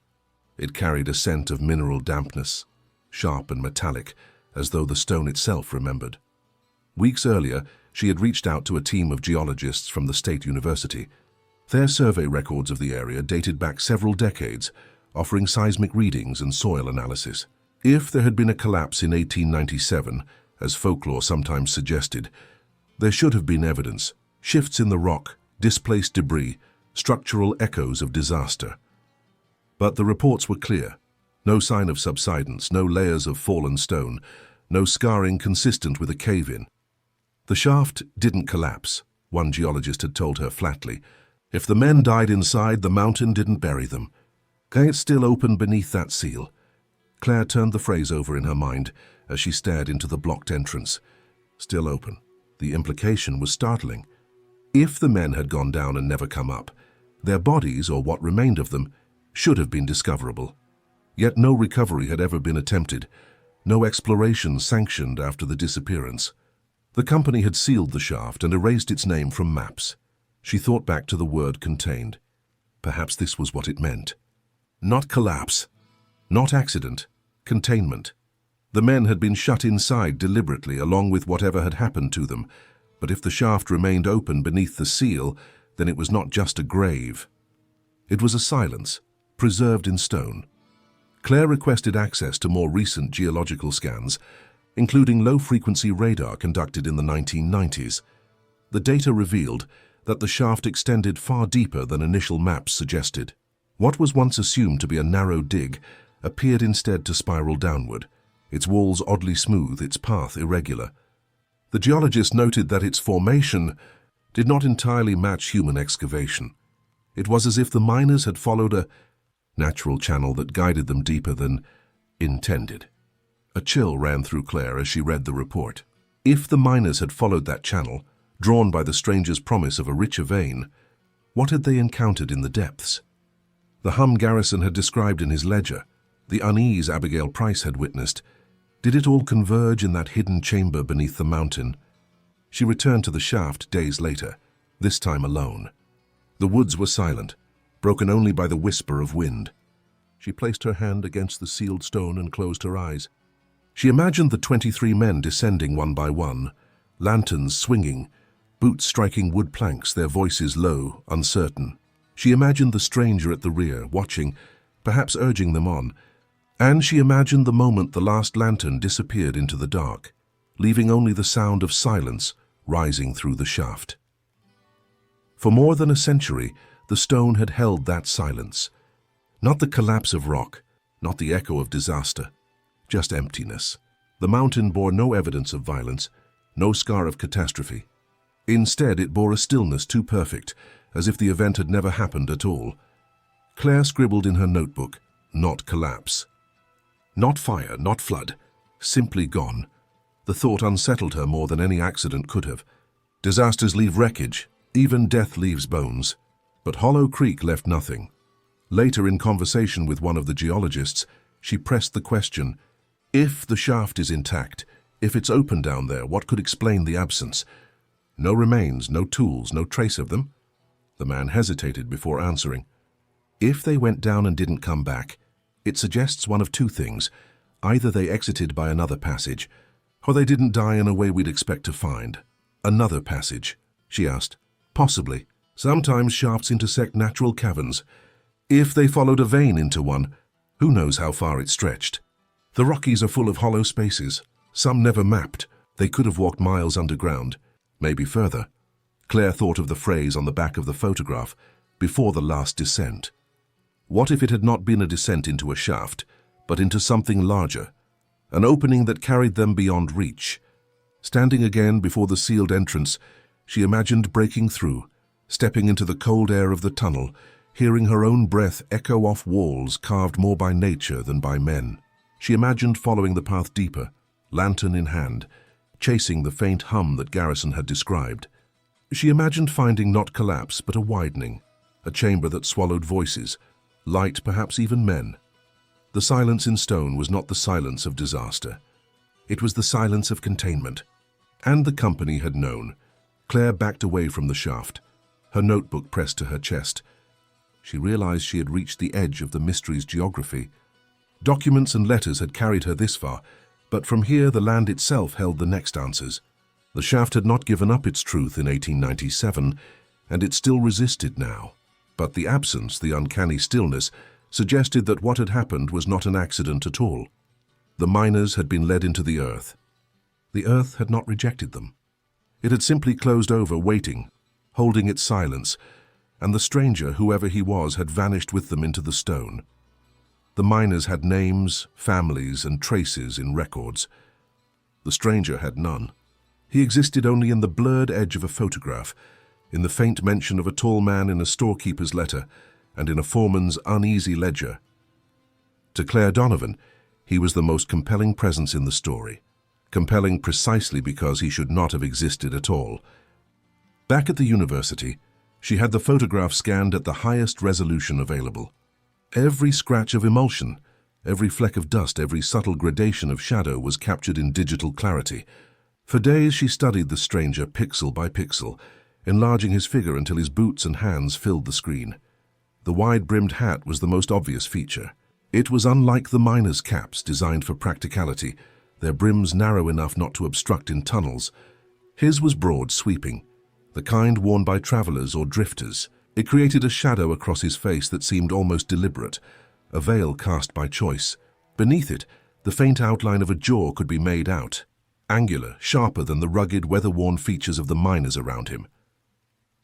It carried a scent of mineral dampness, sharp and metallic, as though the stone itself remembered. Weeks earlier, she had reached out to a team of geologists from the state university. Their survey records of the area dated back several decades, offering seismic readings and soil analysis. If there had been a collapse in 1897, as folklore sometimes suggested, there should have been evidence, shifts in the rock, displaced debris, structural echoes of disaster. But the reports were clear. No sign of subsidence, no layers of fallen stone, no scarring consistent with a cave-in. The shaft didn't collapse, one geologist had told her flatly. If the men died inside, the mountain didn't bury them. It's still open beneath that seal. Claire turned the phrase over in her mind as she stared into the blocked entrance. Still open. The implication was startling. If the men had gone down and never come up, their bodies, or what remained of them, should have been discoverable. Yet no recovery had ever been attempted, no exploration sanctioned after the disappearance. The company had sealed the shaft and erased its name from maps. She thought back to the word contained. Perhaps this was what it meant. Not collapse, not accident, containment. The men had been shut inside deliberately along with whatever had happened to them, but if the shaft remained open beneath the seal, then it was not just a grave. It was a silence, preserved in stone. Claire requested access to more recent geological scans, including low-frequency radar conducted in the 1990s. The data revealed that the shaft extended far deeper than initial maps suggested. What was once assumed to be a narrow dig appeared instead to spiral downward, its walls oddly smooth, its path irregular. The geologist noted that its formation did not entirely match human excavation. It was as if the miners had followed a natural channel that guided them deeper than intended. A chill ran through Claire as she read the report. If the miners had followed that channel, drawn by the stranger's promise of a richer vein, what had they encountered in the depths? The hum Garrison had described in his ledger, the unease Abigail Price had witnessed, did it all converge in that hidden chamber beneath the mountain? She returned to the shaft days later, this time alone. The woods were silent. broken only by the whisper of wind. She placed her hand against the sealed stone and closed her eyes. She imagined the 23 men descending one by one, lanterns swinging, boots striking wood planks, their voices low, uncertain. She imagined the stranger at the rear, watching, perhaps urging them on, and she imagined the moment the last lantern disappeared into the dark, leaving only the sound of silence rising through the shaft. For more than a century, the stone had held that silence. Not the collapse of rock, not the echo of disaster, just emptiness. The mountain bore no evidence of violence, no scar of catastrophe. Instead, it bore a stillness too perfect, as if the event had never happened at all. Claire scribbled in her notebook, "Not collapse." Not fire, not flood, simply gone. The thought unsettled her more than any accident could have. Disasters leave wreckage, even death leaves bones. But Hollow Creek left nothing. Later, in conversation with one of the geologists, she pressed the question, if the shaft is intact, if it's open down there, what could explain the absence? No remains, no tools, no trace of them? The man hesitated before answering. If they went down and didn't come back, it suggests one of two things. Either they exited by another passage, or they didn't die in a way we'd expect to find. Another passage, she asked. Possibly. Sometimes shafts intersect natural caverns. If they followed a vein into one, who knows how far it stretched? The Rockies are full of hollow spaces, some never mapped. They could have walked miles underground, maybe further. Claire thought of the phrase on the back of the photograph, "before the last descent." What if it had not been a descent into a shaft, but into something larger, an opening that carried them beyond reach? Standing again before the sealed entrance, she imagined breaking through, stepping into the cold air of the tunnel, hearing her own breath echo off walls carved more by nature than by men. She imagined following the path deeper, lantern in hand, chasing the faint hum that Garrison had described. She imagined finding not collapse but a widening, a chamber that swallowed voices, light, perhaps even men. The silence in stone was not the silence of disaster. It was the silence of containment. And the company had known. Claire backed away from the shaft, her notebook pressed to her chest. She realized she had reached the edge of the mystery's geography. Documents and letters had carried her this far, but from here the land itself held the next answers. The shaft had not given up its truth in 1897, and it still resisted now. But the absence, the uncanny stillness, suggested that what had happened was not an accident at all. The miners had been led into the earth. The earth had not rejected them. It had simply closed over, waiting, holding its silence, and the stranger, whoever he was, had vanished with them into the stone. The miners had names, families, and traces in records. The stranger had none. He existed only in the blurred edge of a photograph, in the faint mention of a tall man in a storekeeper's letter, and in a foreman's uneasy ledger. To Claire Donovan, he was the most compelling presence in the story, compelling precisely because he should not have existed at all. Back at the university, she had the photograph scanned at the highest resolution available. Every scratch of emulsion, every fleck of dust, every subtle gradation of shadow was captured in digital clarity. For days she studied the stranger pixel by pixel, enlarging his figure until his boots and hands filled the screen. The wide-brimmed hat was the most obvious feature. It was unlike the miners' caps designed for practicality, their brims narrow enough not to obstruct in tunnels. His was broad, sweeping, the kind worn by travelers or drifters. It created a shadow across his face that seemed almost deliberate, a veil cast by choice. Beneath it, the faint outline of a jaw could be made out, angular, sharper than the rugged, weather-worn features of the miners around him.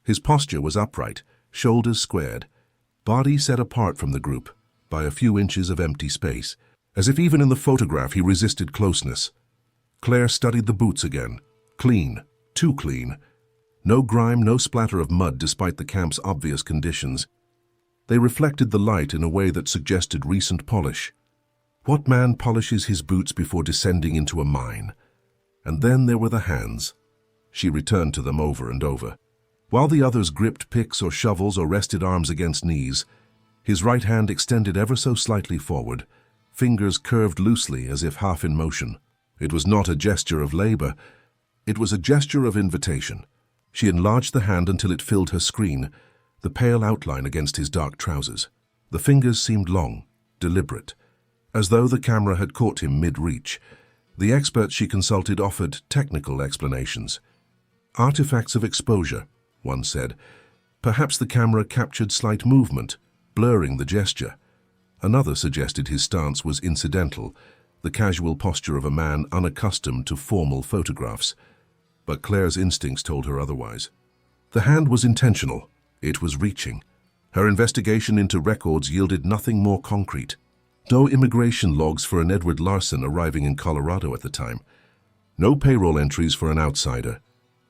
His posture was upright, shoulders squared, body set apart from the group by a few inches of empty space, as if even in the photograph he resisted closeness. Claire studied the boots again. Clean, too clean. No grime, no splatter of mud despite the camp's obvious conditions. They reflected the light in a way that suggested recent polish. What man polishes his boots before descending into a mine? And then there were the hands. She returned to them over and over. While the others gripped picks or shovels or rested arms against knees, his right hand extended ever so slightly forward, fingers curved loosely as if half in motion. It was not a gesture of labor. It was a gesture of invitation. She enlarged the hand until it filled her screen, the pale outline against his dark trousers. The fingers seemed long, deliberate, as though the camera had caught him mid-reach. The experts she consulted offered technical explanations. Artifacts of exposure, one said. Perhaps the camera captured slight movement, blurring the gesture. Another suggested his stance was incidental, the casual posture of a man unaccustomed to formal photographs. But Claire's instincts told her otherwise. The hand was intentional. It was reaching. Her investigation into records yielded nothing more concrete. No immigration logs for an Edward Larson arriving in Colorado at the time. No payroll entries for an outsider.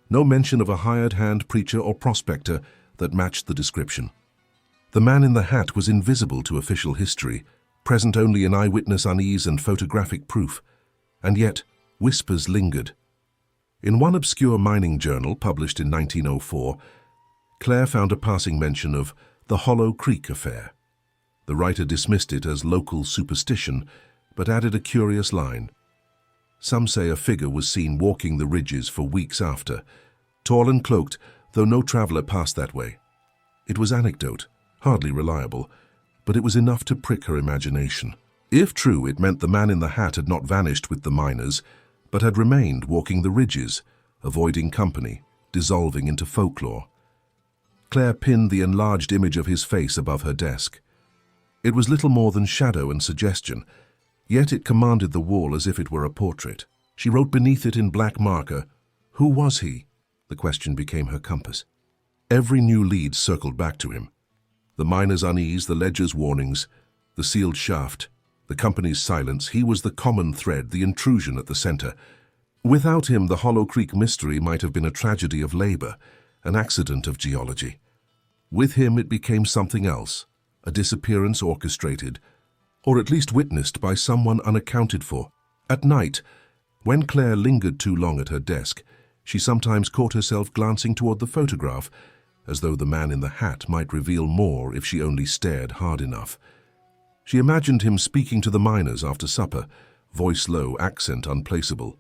No mention of a hired hand preacher or prospector that matched the description. The man in the hat was invisible to official history, present only in eyewitness unease and photographic proof. And yet, whispers lingered. In one obscure mining journal published in 1904, Claire found a passing mention of the Hollow Creek affair. The writer dismissed it as local superstition, but added a curious line. Some say a figure was seen walking the ridges for weeks after, tall and cloaked, though no traveler passed that way. It was anecdote, hardly reliable, but it was enough to prick her imagination. If true, it meant the man in the hat had not vanished with the miners, but had remained walking the ridges, avoiding company, dissolving into folklore. Claire pinned the enlarged image of his face above her desk. It was little more than shadow and suggestion, yet it commanded the wall as if it were a portrait. She wrote beneath it in black marker, "Who was he?" The question became her compass. Every new lead circled back to him. The miner's unease, the ledger's warnings, the sealed shaft, the company's silence. He was the common thread, the intrusion at the center. Without him, the Hollow Creek mystery might have been a tragedy of labor, an accident of geology. With him, it became something else, a disappearance orchestrated, or at least witnessed by someone unaccounted for. At night, when Claire lingered too long at her desk, she sometimes caught herself glancing toward the photograph, as though the man in the hat might reveal more if she only stared hard enough. She imagined him speaking to the miners after supper, voice low, accent unplaceable,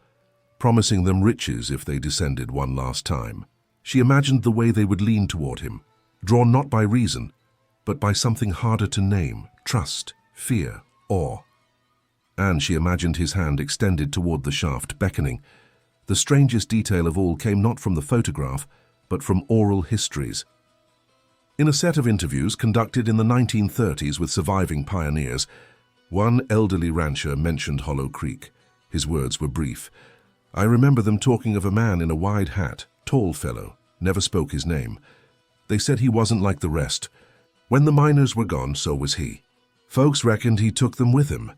promising them riches if they descended one last time. She imagined the way they would lean toward him, drawn not by reason, but by something harder to name: trust, fear, awe. And she imagined his hand extended toward the shaft, beckoning. The strangest detail of all came not from the photograph, but from oral histories. In a set of interviews conducted in the 1930s with surviving pioneers, one elderly rancher mentioned Hollow Creek. His words were brief. "I remember them talking of a man in a wide hat, tall fellow, never spoke his name. They said he wasn't like the rest. When the miners were gone, so was he. Folks reckoned he took them with him.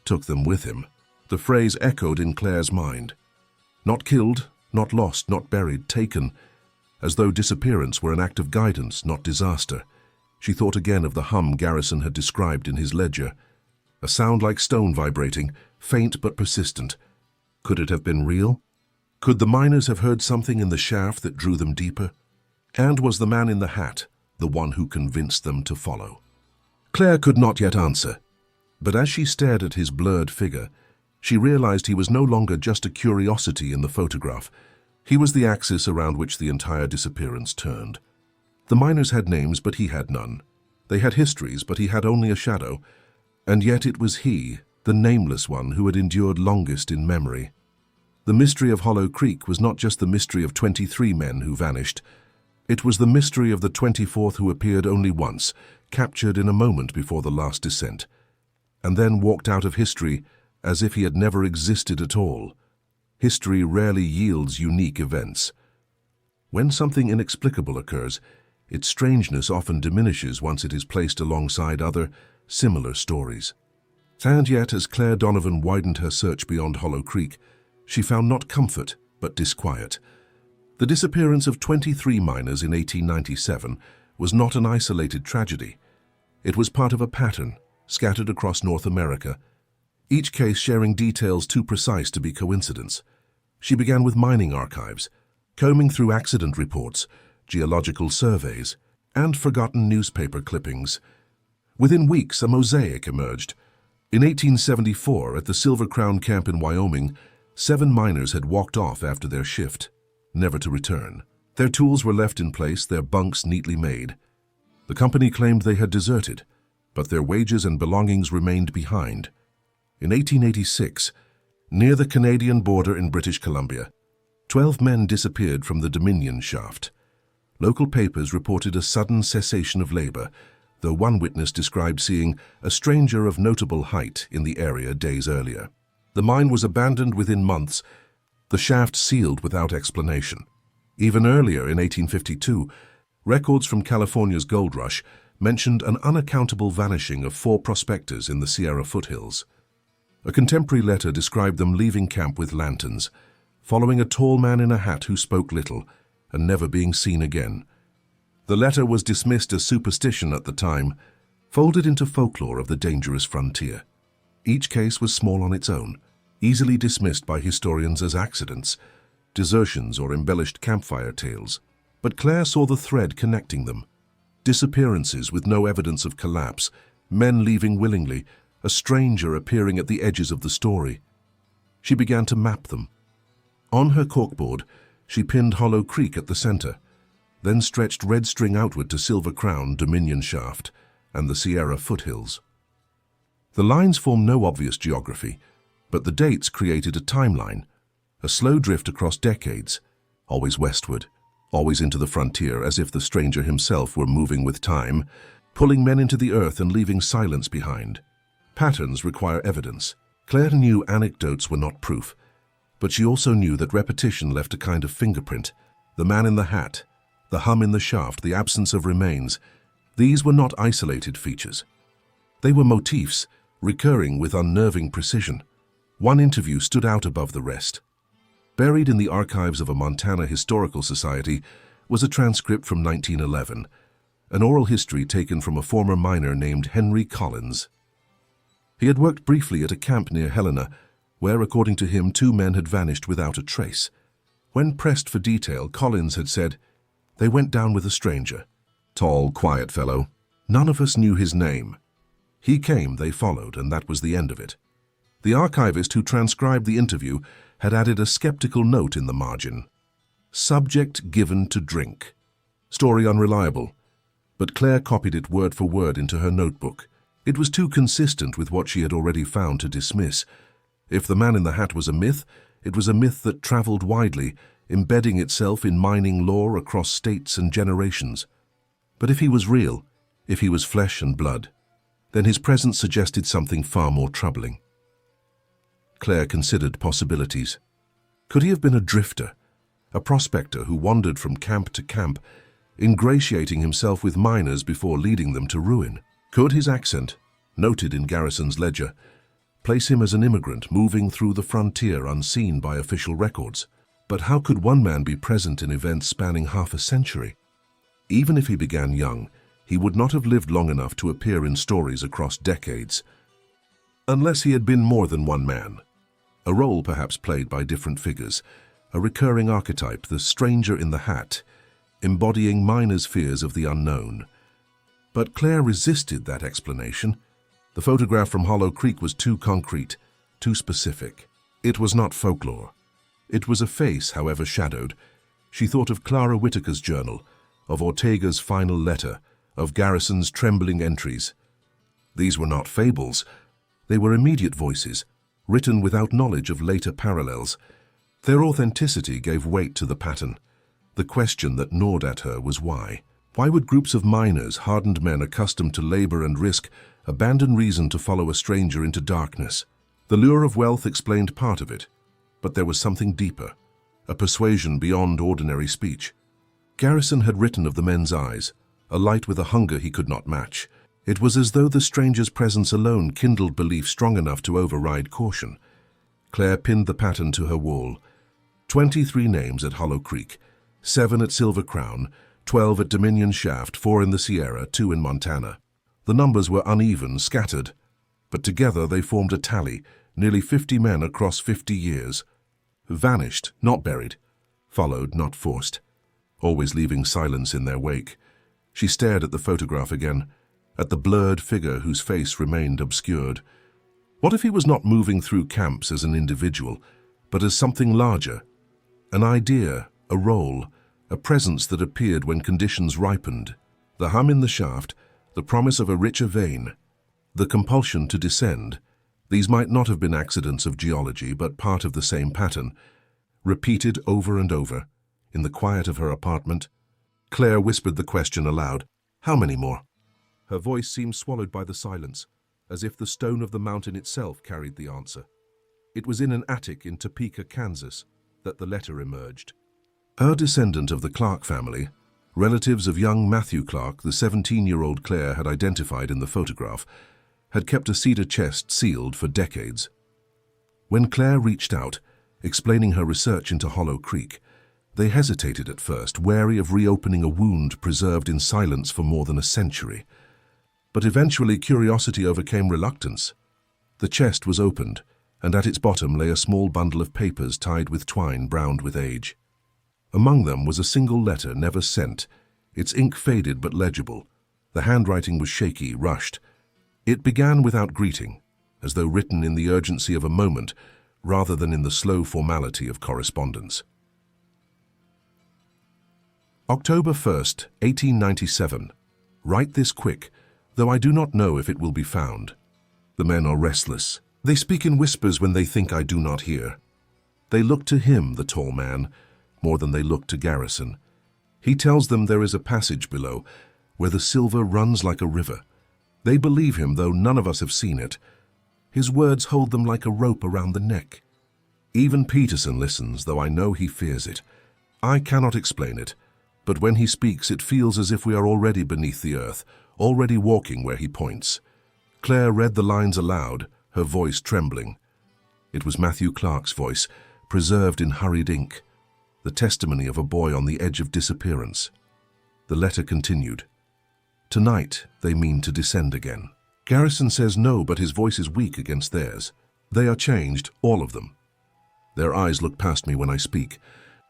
Took them with him." The phrase echoed in Claire's mind. Not killed, not lost, not buried, taken, as though disappearance were an act of guidance, not disaster. She thought again of the hum Garrison had described in his ledger. A sound like stone vibrating, faint but persistent. Could it have been real? Could the miners have heard something in the shaft that drew them deeper? And was the man in the hat the one who convinced them to follow? Claire could not yet answer, but as she stared at his blurred figure, she realized he was no longer just a curiosity in the photograph. He was the axis around which the entire disappearance turned. The miners had names, but he had none. They had histories, but he had only a shadow. And yet it was he, the nameless one, who had endured longest in memory. The mystery of Hollow Creek was not just the mystery of 23 men who vanished. It was the mystery of the 24th who appeared only once, captured in a moment before the last descent, and then walked out of history as if he had never existed at all. History rarely yields unique events. When something inexplicable occurs, its strangeness often diminishes once it is placed alongside other, similar stories. And yet, as Claire Donovan widened her search beyond Hollow Creek, she found not comfort, but disquiet. The disappearance of 23 miners in 1897 was not an isolated tragedy. It was part of a pattern, scattered across North America, each case sharing details too precise to be coincidence. She began with mining archives, combing through accident reports, geological surveys, and forgotten newspaper clippings. Within weeks, a mosaic emerged. In 1874, at the Silver Crown camp in Wyoming, 7 miners had walked off after their shift, never to return. Their tools were left in place, their bunks neatly made. The company claimed they had deserted, but their wages and belongings remained behind. In 1886, near the Canadian border in British Columbia, 12 men disappeared from the Dominion shaft. Local papers reported a sudden cessation of labor, though one witness described seeing a stranger of notable height in the area days earlier. The mine was abandoned within months, the shaft sealed without explanation. Even earlier, in 1852, records from California's gold rush mentioned an unaccountable vanishing of 4 prospectors in the Sierra foothills. A contemporary letter described them leaving camp with lanterns, following a tall man in a hat who spoke little, and never being seen again. The letter was dismissed as superstition at the time, folded into folklore of the dangerous frontier. Each case was small on its own, easily dismissed by historians as accidents, desertions, or embellished campfire tales. But Claire saw the thread connecting them. Disappearances with no evidence of collapse, men leaving willingly, a stranger appearing at the edges of the story. She began to map them. On her corkboard, she pinned Hollow Creek at the center, then stretched red string outward to Silver Crown, Dominion Shaft, and the Sierra foothills. The lines form no obvious geography, but the dates created a timeline, a slow drift across decades, always westward, always into the frontier, as if the stranger himself were moving with time, pulling men into the earth and leaving silence behind. Patterns require evidence. Claire knew anecdotes were not proof, but she also knew that repetition left a kind of fingerprint. The man in the hat, the hum in the shaft, the absence of remains, these were not isolated features. They were motifs, recurring with unnerving precision. One interview stood out above the rest. Buried in the archives of a Montana Historical Society was a transcript from 1911, an oral history taken from a former miner named Henry Collins. He had worked briefly at a camp near Helena, where, according to him, 2 men had vanished without a trace. When pressed for detail, Collins had said, "They went down with a stranger. Tall, quiet fellow. None of us knew his name. He came, they followed, and that was the end of it." The archivist who transcribed the interview had added a skeptical note in the margin. "Subject given to drink. Story unreliable." But Claire copied it word for word into her notebook. It was too consistent with what she had already found to dismiss. If the man in the hat was a myth, it was a myth that traveled widely, embedding itself in mining lore across states and generations. But if he was real, if he was flesh and blood, then his presence suggested something far more troubling. Claire considered possibilities. Could he have been a drifter, a prospector who wandered from camp to camp, ingratiating himself with miners before leading them to ruin? Could his accent, noted in Garrison's ledger, place him as an immigrant moving through the frontier unseen by official records? But how could one man be present in events spanning half a century? Even if he began young, he would not have lived long enough to appear in stories across decades. Unless he had been more than one man. A role perhaps played by different figures, a recurring archetype, the stranger in the hat, embodying miners' fears of the unknown. But Claire resisted that explanation. The photograph from Hollow Creek was too concrete, too specific. It was not folklore. It was a face, however shadowed. She thought of Clara Whitaker's journal, of Ortega's final letter, of Garrison's trembling entries. These were not fables. They were immediate voices, written without knowledge of later parallels. Their authenticity gave weight to the pattern. The question that gnawed at her was why. Why would groups of miners, hardened men accustomed to labor and risk, abandon reason to follow a stranger into darkness? The lure of wealth explained part of it, but there was something deeper, a persuasion beyond ordinary speech. Garrison had written of the men's eyes, a light with a hunger he could not match. It was as though the stranger's presence alone kindled belief strong enough to override caution. Claire pinned the pattern to her wall. 23 names at Hollow Creek, 7 at Silver Crown, 12 at Dominion Shaft, 4 in the Sierra, 2 in Montana. The numbers were uneven, scattered, but together they formed a tally, nearly 50 men across 50 years. Vanished, not buried. Followed, not forced. Always leaving silence in their wake. She stared at the photograph again, at the blurred figure whose face remained obscured. What if he was not moving through camps as an individual, but as something larger? An idea, a role, a presence that appeared when conditions ripened. The hum in the shaft, the promise of a richer vein, the compulsion to descend. These might not have been accidents of geology, but part of the same pattern, repeated over and over. In the quiet of her apartment, Claire whispered the question aloud. How many more? Her voice seemed swallowed by the silence, as if the stone of the mountain itself carried the answer. It was in an attic in Topeka, Kansas, that the letter emerged. A descendant of the Clark family, relatives of young Matthew Clark, the 17-year-old Claire had identified in the photograph, had kept a cedar chest sealed for decades. When Claire reached out, explaining her research into Hollow Creek, they hesitated at first, wary of reopening a wound preserved in silence for more than a century. But eventually curiosity overcame reluctance. The chest was opened, and at its bottom lay a small bundle of papers tied with twine browned with age. Among them was a single letter never sent, its ink faded but legible. The handwriting was shaky, rushed. It began without greeting, as though written in the urgency of a moment rather than in the slow formality of correspondence. October 1st, 1897. Write this quick, though I do not know if it will be found. The men are restless. They speak in whispers when they think I do not hear. They look to him, the tall man, more than they look to Garrison. He tells them there is a passage below, where the silver runs like a river. They believe him, though none of us have seen it. His words hold them like a rope around the neck. Even Peterson listens, though I know he fears it. I cannot explain it, but when he speaks it feels as if we are already beneath the earth, already walking where he points. Claire read the lines aloud, her voice trembling. It was Matthew Clark's voice, preserved in hurried ink, the testimony of a boy on the edge of disappearance. The letter continued. Tonight they mean to descend again. Garrison says no, but his voice is weak against theirs. They are changed, all of them. Their eyes look past me when I speak.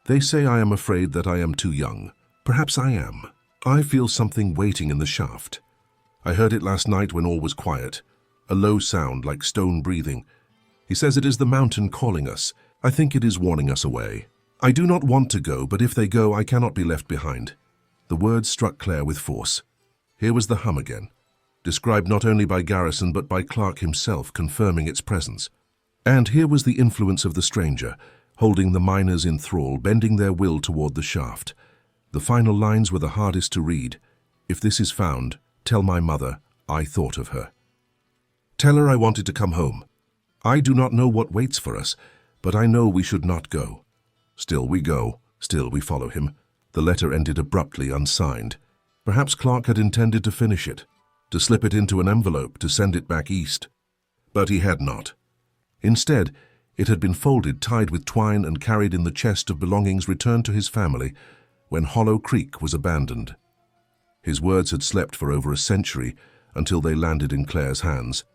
They say I am afraid that I am too young. Perhaps I am. I feel something waiting in the shaft. I heard it last night when all was quiet. A low sound like stone breathing. He says it is the mountain calling us. I think it is warning us away. I do not want to go, but if they go, I cannot be left behind. The words struck Claire with force. Here was the hum again, described not only by Garrison but by Clark himself, confirming its presence. And here was the influence of the stranger, holding the miners in thrall, bending their will toward the shaft. The final lines were the hardest to read. If this is found, tell my mother I thought of her. Tell her I wanted to come home. I do not know what waits for us, but I know we should not go. Still we go, still we follow him. The letter ended abruptly, unsigned. Perhaps Clark had intended to finish it, to slip it into an envelope, to send it back east. But he had not. Instead, it had been folded, tied with twine, and carried in the chest of belongings returned to his family when Hollow Creek was abandoned. His words had slept for over a century until they landed in Claire's hands.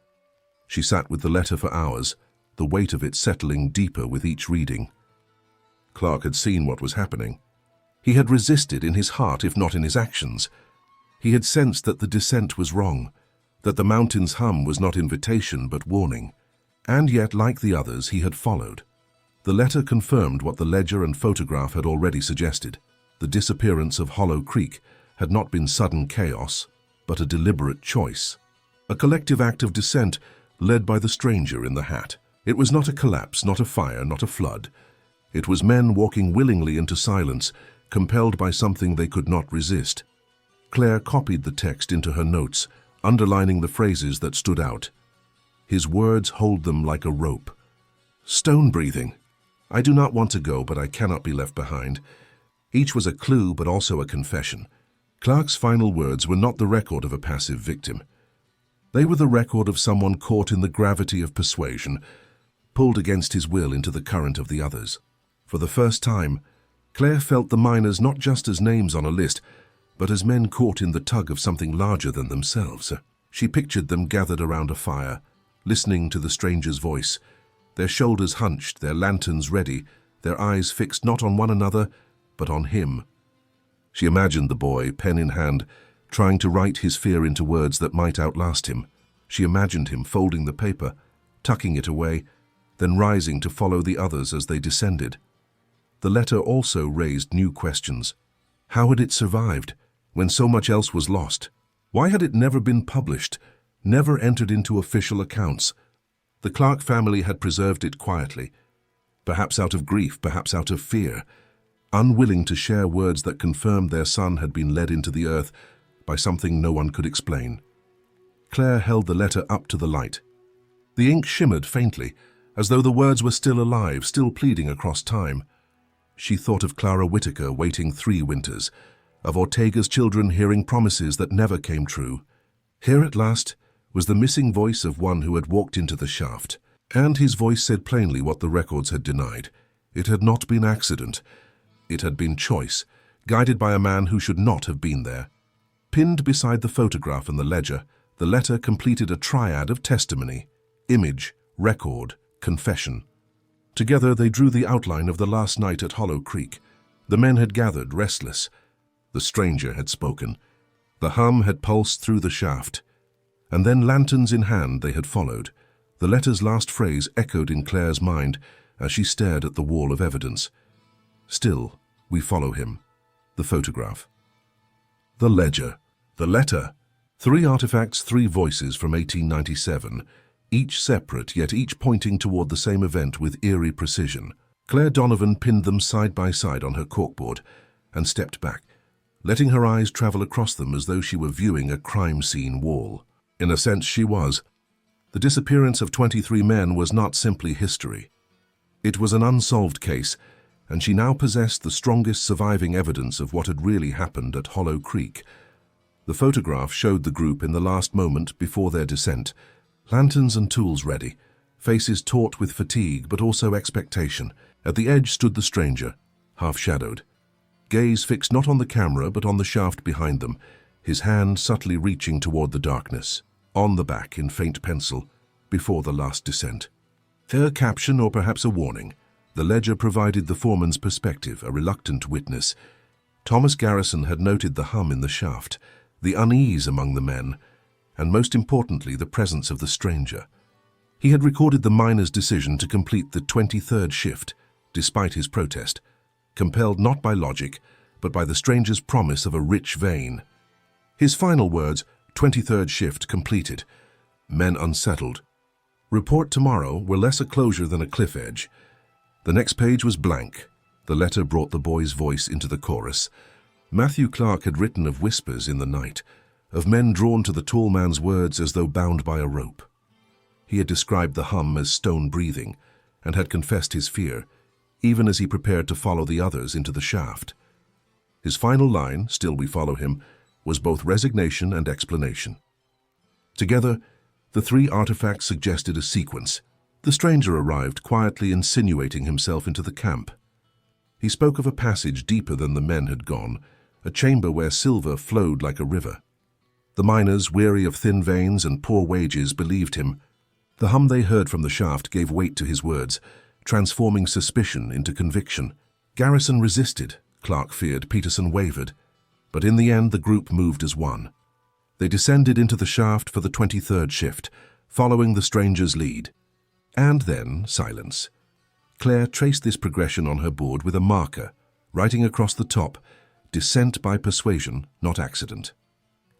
She sat with the letter for hours, the weight of it settling deeper with each reading. Clark had seen what was happening. He had resisted in his heart, if not in his actions. He had sensed that the descent was wrong, that the mountain's hum was not invitation but warning. And yet, like the others, he had followed. The letter confirmed what the ledger and photograph had already suggested. The disappearance of Hollow Creek had not been sudden chaos, but a deliberate choice. A collective act of descent led by the stranger in the hat. It was not a collapse, not a fire, not a flood. It was men walking willingly into silence, compelled by something they could not resist. Claire copied the text into her notes, underlining the phrases that stood out. His words hold them like a rope. Stone breathing. I do not want to go, but I cannot be left behind. Each was a clue, but also a confession. Clark's final words were not the record of a passive victim. They were the record of someone caught in the gravity of persuasion, pulled against his will into the current of the others. For the first time, Claire felt the miners not just as names on a list, but as men caught in the tug of something larger than themselves. She pictured them gathered around a fire, listening to the stranger's voice, their shoulders hunched, their lanterns ready, their eyes fixed not on one another, but on him. She imagined the boy, pen in hand, trying to write his fear into words that might outlast him. She imagined him folding the paper, tucking it away, then rising to follow the others as they descended. The letter also raised new questions. How had it survived? when so much else was lost? Why had it never been published, never entered into official accounts? The Clark family had preserved it quietly, perhaps out of grief, perhaps out of fear, unwilling to share words that confirmed their son had been led into the earth by something no one could explain. Claire held the letter up to the light. The ink shimmered faintly, as though the words were still alive, still pleading across time. She thought of Clara Whitaker waiting 3 winters, of Ortega's children hearing promises that never came true. Here at last was the missing voice of one who had walked into the shaft, and his voice said plainly what the records had denied. It had not been accident. It had been choice, guided by a man who should not have been there. Pinned beside the photograph and the ledger, the letter completed a triad of testimony: image, record, confession. Together they drew the outline of the last night at Hollow Creek. The men had gathered, restless. The stranger had spoken. The hum had pulsed through the shaft. And then, lanterns in hand, they had followed. The letter's last phrase echoed in Claire's mind as she stared at the wall of evidence. Still, we follow him. The photograph. The ledger. The letter. 3 artifacts, 3 voices from 1897, each separate, yet each pointing toward the same event with eerie precision. Claire Donovan pinned them side by side on her corkboard and stepped back, letting her eyes travel across them as though she were viewing a crime scene wall. In a sense, she was. The disappearance of 23 men was not simply history. It was an unsolved case, and she now possessed the strongest surviving evidence of what had really happened at Hollow Creek. The photograph showed the group in the last moment before their descent, lanterns and tools ready, faces taut with fatigue but also expectation. At the edge stood the stranger, half-shadowed, gaze fixed not on the camera but on the shaft behind them, his hand subtly reaching toward the darkness. On the back, in faint pencil, before the last descent. A caption or perhaps a warning. The ledger provided the foreman's perspective, a reluctant witness. Thomas Garrison had noted the hum in the shaft, the unease among the men, and most importantly, the presence of the stranger. He had recorded the miner's decision to complete the 23rd shift, despite his protest, compelled not by logic, but by the stranger's promise of a rich vein. His final words, 23rd shift completed. Men unsettled. Report tomorrow, were less a closure than a cliff edge. The next page was blank. The letter brought the boy's voice into the chorus. Matthew Clark had written of whispers in the night, of men drawn to the tall man's words as though bound by a rope. He had described the hum as stone breathing, and had confessed his fear, even as he prepared to follow the others into the shaft. His final line, still we follow him, was both resignation and explanation. Together, the 3 artifacts suggested a sequence. The stranger arrived, quietly insinuating himself into the camp. He spoke of a passage deeper than the men had gone, a chamber where silver flowed like a river. The miners, weary of thin veins and poor wages, believed him. The hum they heard from the shaft gave weight to his words, transforming suspicion into conviction. Garrison resisted. Clark feared. Peterson wavered. But in the end, the group moved as one. They descended into the shaft for the 23rd shift, following the stranger's lead. And then, silence. Claire traced this progression on her board with a marker, writing across the top, "Descent by persuasion, not accident."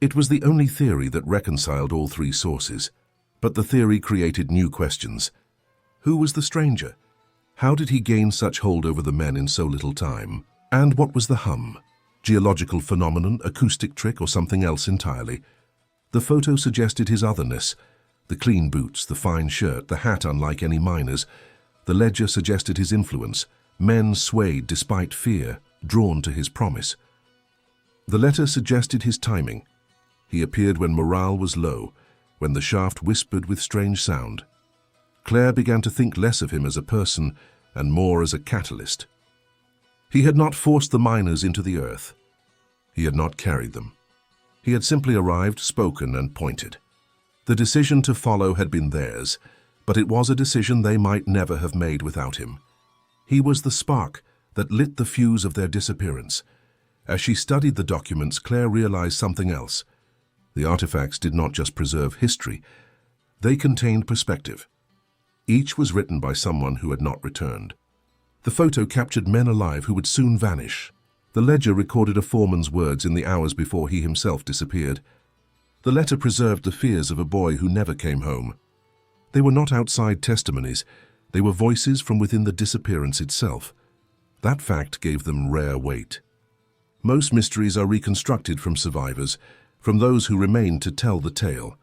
It was the only theory that reconciled all 3 sources, but the theory created new questions. Who was the stranger? How did he gain such hold over the men in so little time? And what was the hum? Geological phenomenon, acoustic trick, or something else entirely? The photo suggested his otherness. The clean boots, the fine shirt, the hat unlike any miner's. The ledger suggested his influence. Men swayed despite fear, drawn to his promise. The letter suggested his timing. He appeared when morale was low, when the shaft whispered with strange sound. Claire began to think less of him as a person and more as a catalyst. He had not forced the miners into the earth. He had not carried them. He had simply arrived, spoken, and pointed. The decision to follow had been theirs, but it was a decision they might never have made without him. He was the spark that lit the fuse of their disappearance. As she studied the documents, Claire realized something else. The artifacts did not just preserve history. They contained perspective. Each was written by someone who had not returned. The photo captured men alive who would soon vanish. The ledger recorded a foreman's words in the hours before he himself disappeared. The letter preserved the fears of a boy who never came home. They were not outside testimonies. They were voices from within the disappearance itself. That fact gave them rare weight. Most mysteries are reconstructed from survivors, from those who remained to tell the tale.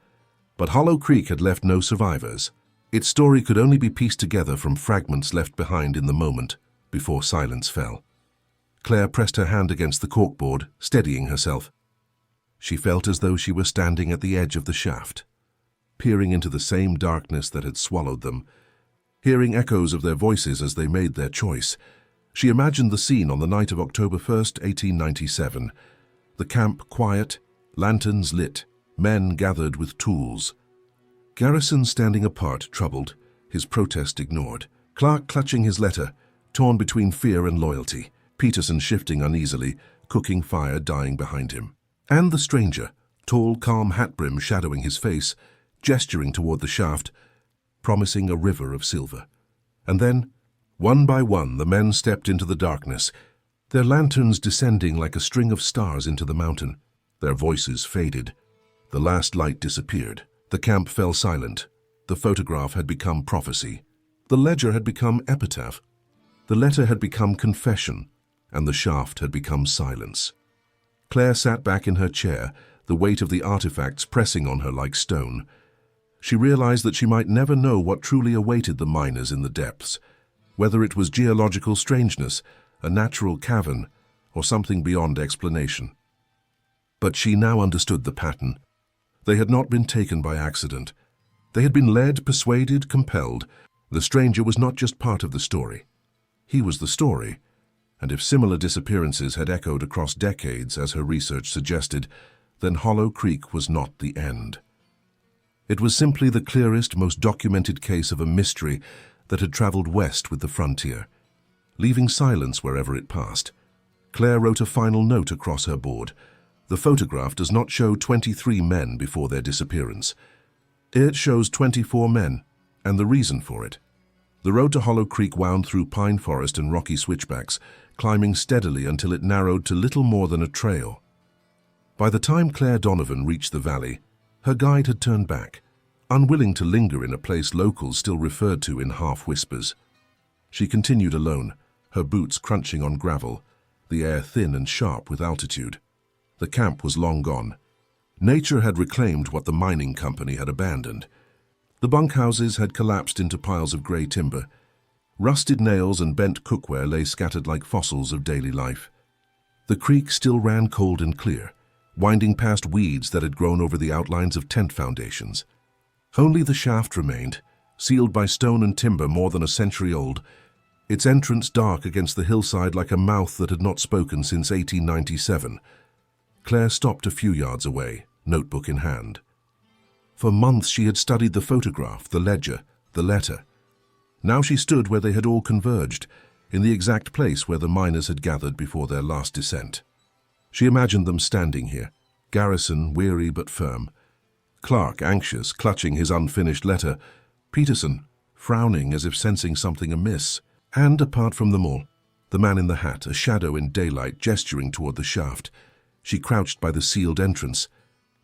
But Hollow Creek had left no survivors. Its story could only be pieced together from fragments left behind in the moment, before silence fell. Claire pressed her hand against the corkboard, steadying herself. She felt as though she were standing at the edge of the shaft, peering into the same darkness that had swallowed them, hearing echoes of their voices as they made their choice. She imagined the scene on the night of October 1st, 1897. The camp quiet, lanterns lit, men gathered with tools. Garrison standing apart, troubled, his protest ignored. Clark clutching his letter, torn between fear and loyalty. Peterson shifting uneasily, cooking fire dying behind him. And the stranger, tall, calm hat brim shadowing his face, gesturing toward the shaft, promising a river of silver. And then, one by one, the men stepped into the darkness, their lanterns descending like a string of stars into the mountain. Their voices faded. The last light disappeared. The camp fell silent. The photograph had become prophecy. The ledger had become epitaph. The letter had become confession, and the shaft had become silence. Claire sat back in her chair, the weight of the artifacts pressing on her like stone. She realized that she might never know what truly awaited the miners in the depths, whether it was geological strangeness, a natural cavern, or something beyond explanation. But she now understood the pattern. They had not been taken by accident. They had been led, persuaded, compelled. The stranger was not just part of the story. He was the story. And if similar disappearances had echoed across decades, as her research suggested, then Hollow Creek was not the end. It was simply the clearest, most documented case of a mystery that had traveled west with the frontier, leaving silence wherever it passed. Claire wrote a final note across her board. The photograph does not show 23 men before their disappearance. It shows 24 men, and the reason for it. The road to Hollow Creek wound through pine forest and rocky switchbacks, climbing steadily until it narrowed to little more than a trail. By the time Claire Donovan reached the valley, her guide had turned back, unwilling to linger in a place locals still referred to in half-whispers. She continued alone, her boots crunching on gravel, the air thin and sharp with altitude. The camp was long gone. Nature had reclaimed what the mining company had abandoned. The bunkhouses had collapsed into piles of grey timber. Rusted nails and bent cookware lay scattered like fossils of daily life. The creek still ran cold and clear, winding past weeds that had grown over the outlines of tent foundations. Only the shaft remained, sealed by stone and timber more than a century old, its entrance dark against the hillside like a mouth that had not spoken since 1897. Claire stopped a few yards away, notebook in hand. For months she had studied the photograph, the ledger, the letter. Now she stood where they had all converged, in the exact place where the miners had gathered before their last descent. She imagined them standing here, Garrison weary but firm, Clark anxious, clutching his unfinished letter, Peterson frowning as if sensing something amiss, and, apart from them all, the man in the hat, a shadow in daylight, gesturing toward the shaft. She crouched by the sealed entrance.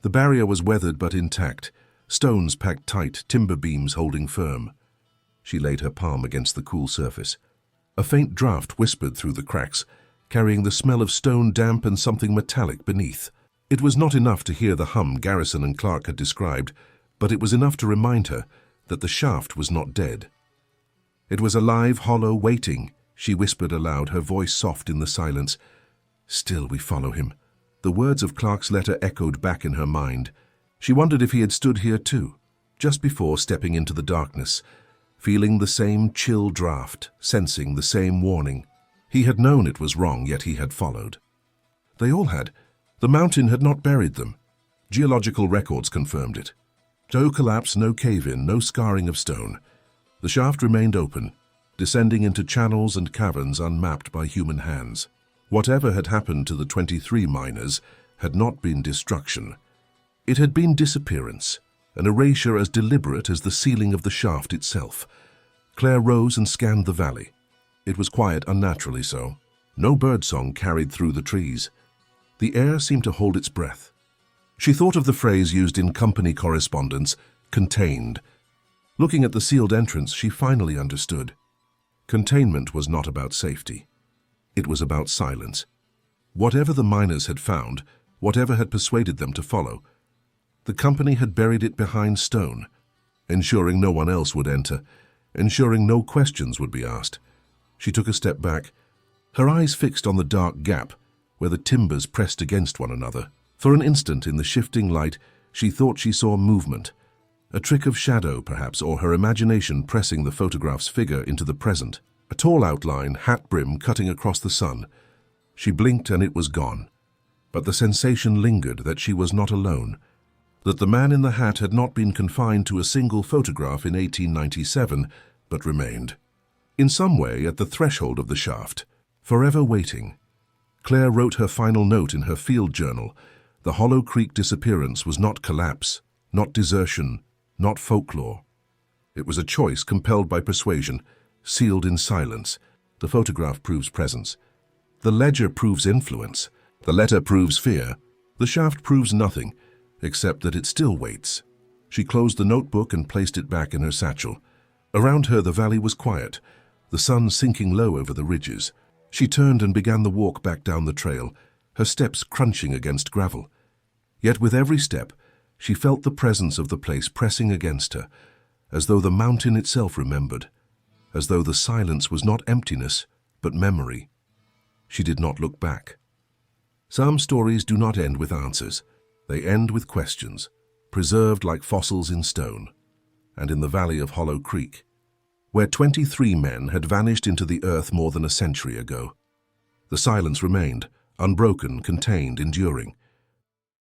The barrier was weathered but intact, stones packed tight, timber beams holding firm. She laid her palm against the cool surface. A faint draught whispered through the cracks, carrying the smell of stone damp and something metallic beneath. It was not enough to hear the hum Garrison and Clark had described, but it was enough to remind her that the shaft was not dead. It was alive, hollow, waiting, she whispered aloud, her voice soft in the silence. Still we follow him. The words of Clark's letter echoed back in her mind. She wondered if he had stood here too, just before stepping into the darkness, feeling the same chill draft, sensing the same warning. He had known it was wrong, yet he had followed. They all had. The mountain had not buried them. Geological records confirmed it. No collapse, no cave-in, no scarring of stone. The shaft remained open, descending into channels and caverns unmapped by human hands. Whatever had happened to the 23 miners had not been destruction. It had been disappearance, an erasure as deliberate as the sealing of the shaft itself. Claire rose and scanned the valley. It was quiet, unnaturally so. No birdsong carried through the trees. The air seemed to hold its breath. She thought of the phrase used in company correspondence, contained. Looking at the sealed entrance, she finally understood. Containment was not about safety. It was about silence. Whatever the miners had found, whatever had persuaded them to follow, the company had buried it behind stone, ensuring no one else would enter, ensuring no questions would be asked. She took a step back, her eyes fixed on the dark gap where the timbers pressed against one another. For an instant in the shifting light, she thought she saw movement, a trick of shadow perhaps, or her imagination pressing the photograph's figure into the present. A tall outline, hat brim cutting across the sun. She blinked and it was gone. But the sensation lingered that she was not alone, that the man in the hat had not been confined to a single photograph in 1897, but remained, in some way, at the threshold of the shaft, forever waiting. Claire wrote her final note in her field journal. The Hollow Creek disappearance was not collapse, not desertion, not folklore. It was a choice compelled by persuasion, sealed in silence. The photograph proves presence. The ledger proves influence. The letter proves fear. The shaft proves nothing, except that it still waits. She closed the notebook and placed it back in her satchel. Around her the valley was quiet, the sun sinking low over the ridges. She turned and began the walk back down the trail, her steps crunching against gravel. Yet with every step, she felt the presence of the place pressing against her, as though the mountain itself remembered, as though the silence was not emptiness, but memory. She did not look back. Some stories do not end with answers. They end with questions, preserved like fossils in stone. And in the valley of Hollow Creek, where 23 men had vanished into the earth more than a century ago, the silence remained, unbroken, contained, enduring.